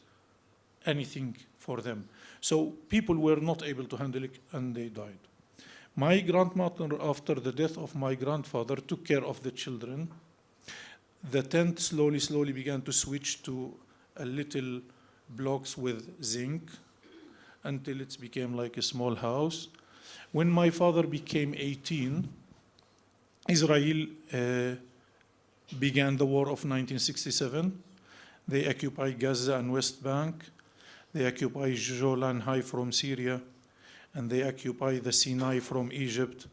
anything for them. So people were not able to handle it, and they died. My grandmother, after the death of my grandfather, took care of the children. The tent slowly began to switch to a little blocks with zinc until it became like a small house. When my father became 18, Israel began the war of 1967. They occupied Gaza and West Bank. They occupied Golan Heights from Syria, and they occupied the Sinai from Egypt.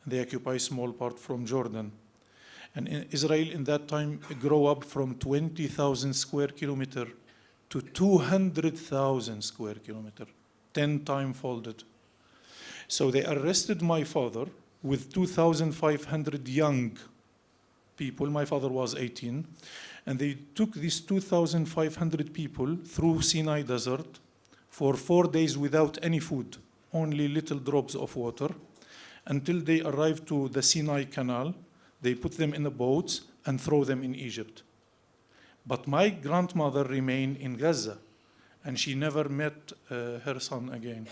They occupied small part from Jordan. And Israel in that time grew up from 20,000 square kilometer to 200,000 square kilometer, 10 times folded. So they arrested my father with 2,500 young people. My father was 18. And they took these 2,500 people through Sinai Desert for 4 days without any food, only little drops of water, until they arrived to the Sinai Canal. They put them in the boats and throw them in Egypt. But my grandmother remained in Gaza, and she never met her son again.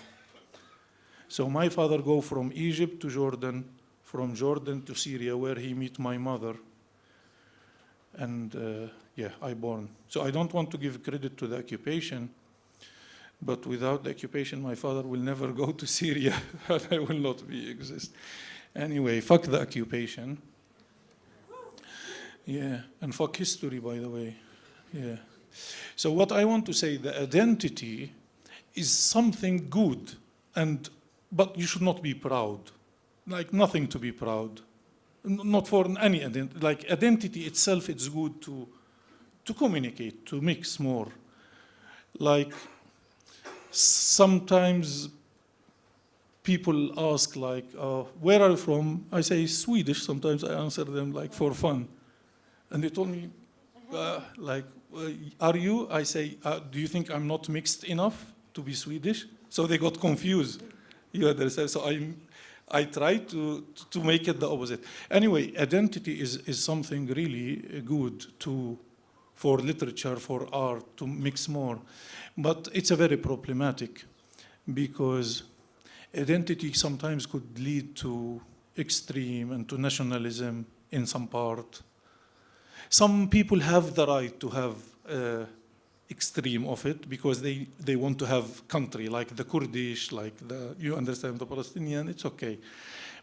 So my father go from Egypt to Jordan, from Jordan to Syria, where he meet my mother. And I born. So I don't want to give credit to the occupation, but without the occupation, my father will never go to Syria, and I will not exist. Anyway, fuck the occupation. Yeah, and fuck history, by the way. Yeah. So what I want to say, the identity is something good, but you should not be proud. Like nothing to be proud. Not for any identity. Like identity itself, it's good to communicate, to mix more. Like sometimes people ask like, where are you from? I say Swedish. Sometimes I answer them like for fun. And they told me, are you? I say, do you think I'm not mixed enough to be Swedish? So they got confused. You understand? So I try to make it the opposite. Anyway, identity is something really good for literature, for art, to mix more. But it's a very problematic because identity sometimes could lead to extreme and to nationalism in some part. Some people have the right to have extreme of it because they want to have country, like the Kurdish, like you understand, the Palestinian, it's okay.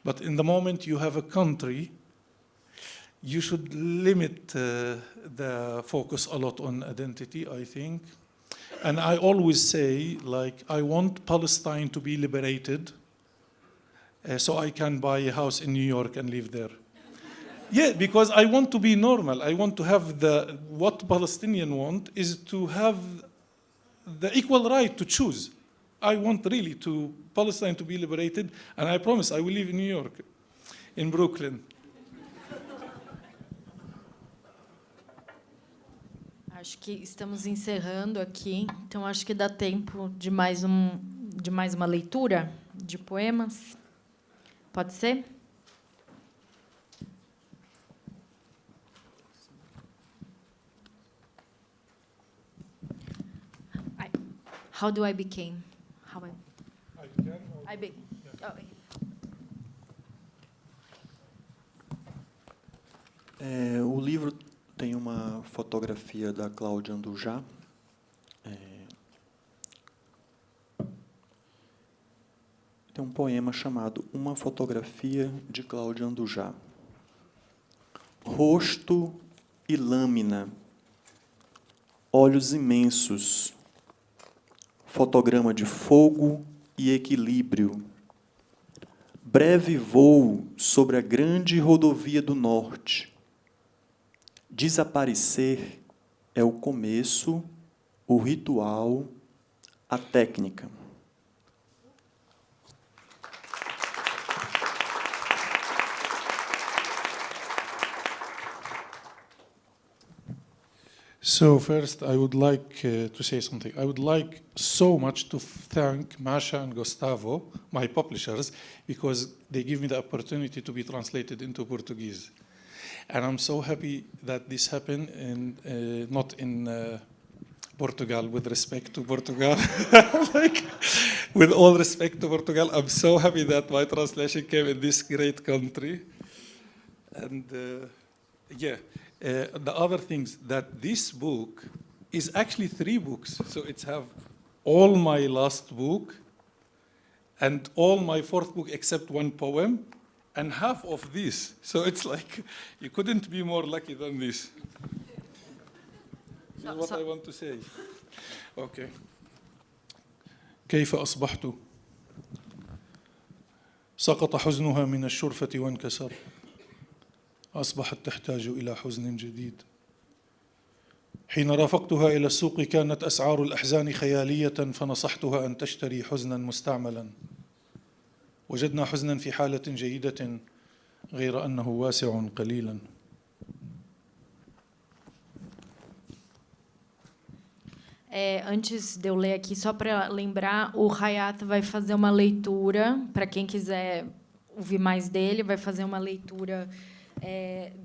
But in the moment you have a country, you should limit the focus a lot on identity, I think. And I always say, like, I want Palestine to be liberated so I can buy a house in New York and live there. Yeah, because I want to be normal. I want to have what Palestinians want is to have the equal right to choose. I want really Palestine to be liberated, and I promise I will live in New York, in Brooklyn. Acho que estamos encerrando aqui, então acho que dá tempo de mais uma leitura de poemas. Pode ser? How do I became? I became. O livro tem uma fotografia da Cláudia Andujá. Tem um poema chamado Uma Fotografia de Cláudia Andujá. Rosto e lâmina, olhos imensos, fotograma de fogo e equilíbrio, breve voo sobre a grande rodovia do norte. Desaparecer é o começo, o ritual, a técnica. So first, I would like to say something. I would like so much to thank Masha and Gustavo, my publishers, because they give me the opportunity to be translated into Portuguese. And I'm so happy that this happened, and not in Portugal, with respect to Portugal. Like, with all respect to Portugal, I'm so happy that my translation came in this great country. And the other things that this book is actually 3 books. So it's have all my last book and all my 4th book except 1 poem and half of this. So it's like you couldn't be more lucky than this. This is what I want to say. Okay. كيف أصبحت؟ سقط حزنها من الشرفة وانكسر. أصبحت تحتاج إلى حزن جديد. حين رافقتها إلى السوق كانت أسعار الأحزان خيالية فنصحتها أن تشتري حزنا مستعملا. وجدنا حزنا في حالة جيدة غير أنه واسع قليلا. Antes de eu ler aqui, só para lembrar, o Hayat vai fazer uma leitura, para quem quiser ouvir mais dele, vai fazer uma leitura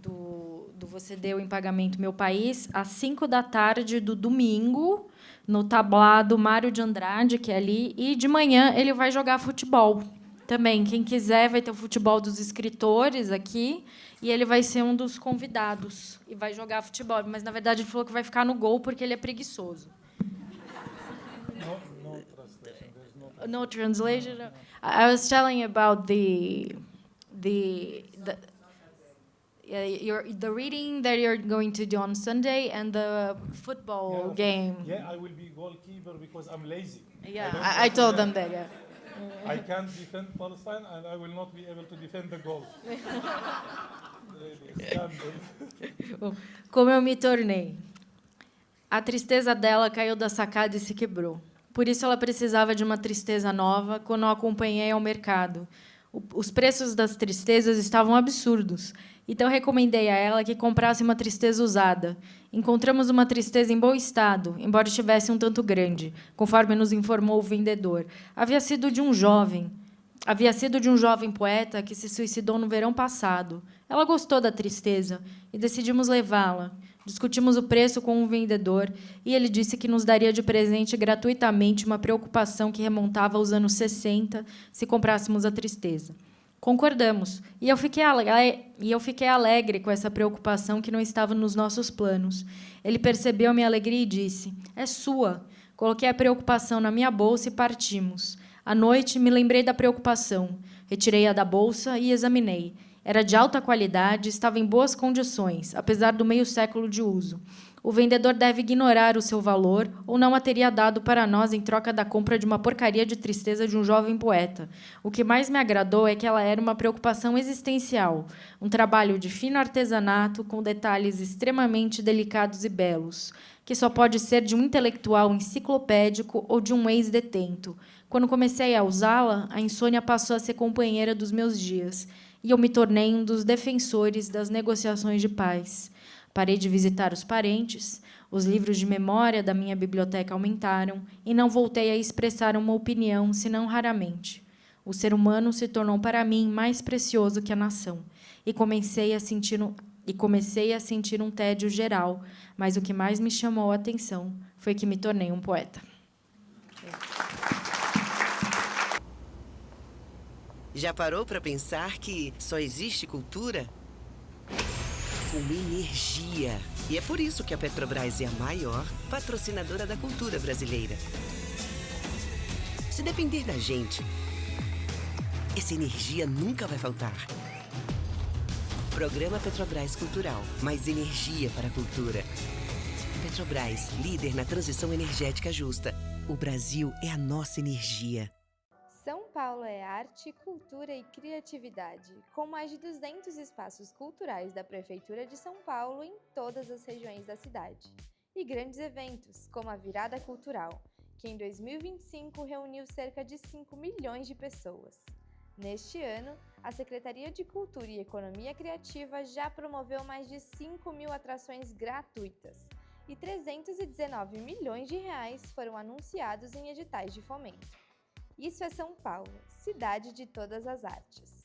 do Você Deu em Pagamento Meu País, às 5h do domingo, no tablado Mário de Andrade, que é ali, e de manhã ele vai jogar futebol. Também, quem quiser, vai ter o futebol dos escritores aqui, e ele vai ser um dos convidados, e vai jogar futebol. Mas, na verdade, ele falou que vai ficar no gol, porque ele é preguiçoso. No translation. I was telling about the reading that you're going to do on Sunday and the football game. Yeah, I will be goalkeeper because I'm lazy. Yeah, I told them that. Yeah. I can't defend Palestine and I will not be able to defend the goal. Como eu me tornei. A tristeza dela caiu da sacada e se quebrou. Por isso, ela precisava de uma tristeza nova quando eu acompanhei ao mercado. Os preços das tristezas estavam absurdos. Então, recomendei a ela que comprasse uma tristeza usada. Encontramos uma tristeza em bom estado, embora estivesse um tanto grande, conforme nos informou o vendedor. Havia sido de um jovem poeta que se suicidou no verão passado. Ela gostou da tristeza e decidimos levá-la. Discutimos o preço com um vendedor e ele disse que nos daria de presente gratuitamente uma preocupação que remontava aos anos 60 se comprássemos a tristeza. Concordamos, e eu fiquei alegre com essa preocupação que não estava nos nossos planos. Ele percebeu minha alegria e disse: "É sua." Coloquei a preocupação na minha bolsa e partimos. À noite, me lembrei da preocupação. Retirei-a da bolsa e examinei. Era de alta qualidade e estava em boas condições, apesar do meio século de uso. O vendedor deve ignorar o seu valor ou não a teria dado para nós em troca da compra de uma porcaria de tristeza de um jovem poeta. O que mais me agradou é que ela era uma preocupação existencial, um trabalho de fino artesanato com detalhes extremamente delicados e belos, que só pode ser de um intelectual enciclopédico ou de um ex-detento. Quando comecei a usá-la, a insônia passou a ser companheira dos meus dias, e eu me tornei um dos defensores das negociações de paz. Parei de visitar os parentes, os livros de memória da minha biblioteca aumentaram e não voltei a expressar uma opinião, senão raramente. O ser humano se tornou para mim mais precioso que a nação, e comecei a sentir um tédio geral, mas o que mais me chamou a atenção foi que me tornei um poeta. Já parou para pensar que só existe cultura com energia? E é por isso que a Petrobras é a maior patrocinadora da cultura brasileira. Se depender da gente, essa energia nunca vai faltar. Programa Petrobras Cultural. Mais energia para a cultura. Petrobras, líder na transição energética justa. O Brasil é a nossa energia. São Paulo é arte, cultura e criatividade, com mais de 200 espaços culturais da Prefeitura de São Paulo em todas as regiões da cidade. E grandes eventos, como a Virada Cultural, que em 2025 reuniu cerca de 5 milhões de pessoas. Neste ano, a Secretaria de Cultura e Economia Criativa já promoveu mais de 5.000 atrações gratuitas e 319 milhões de reais foram anunciados em editais de fomento. Isso é São Paulo, cidade de todas as artes.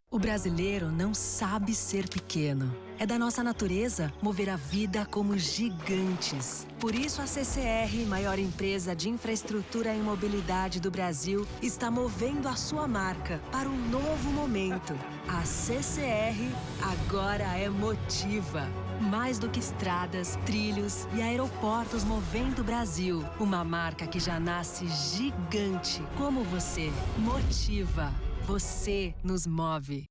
O brasileiro não sabe ser pequeno. É da nossa natureza mover a vida como gigantes. Por isso, a CCR, maior empresa de infraestrutura e mobilidade do Brasil, está movendo a sua marca para um novo momento. A CCR agora é Motiva. Mais do que estradas, trilhos e aeroportos movendo o Brasil. Uma marca que já nasce gigante, como você. Motiva. Você nos move.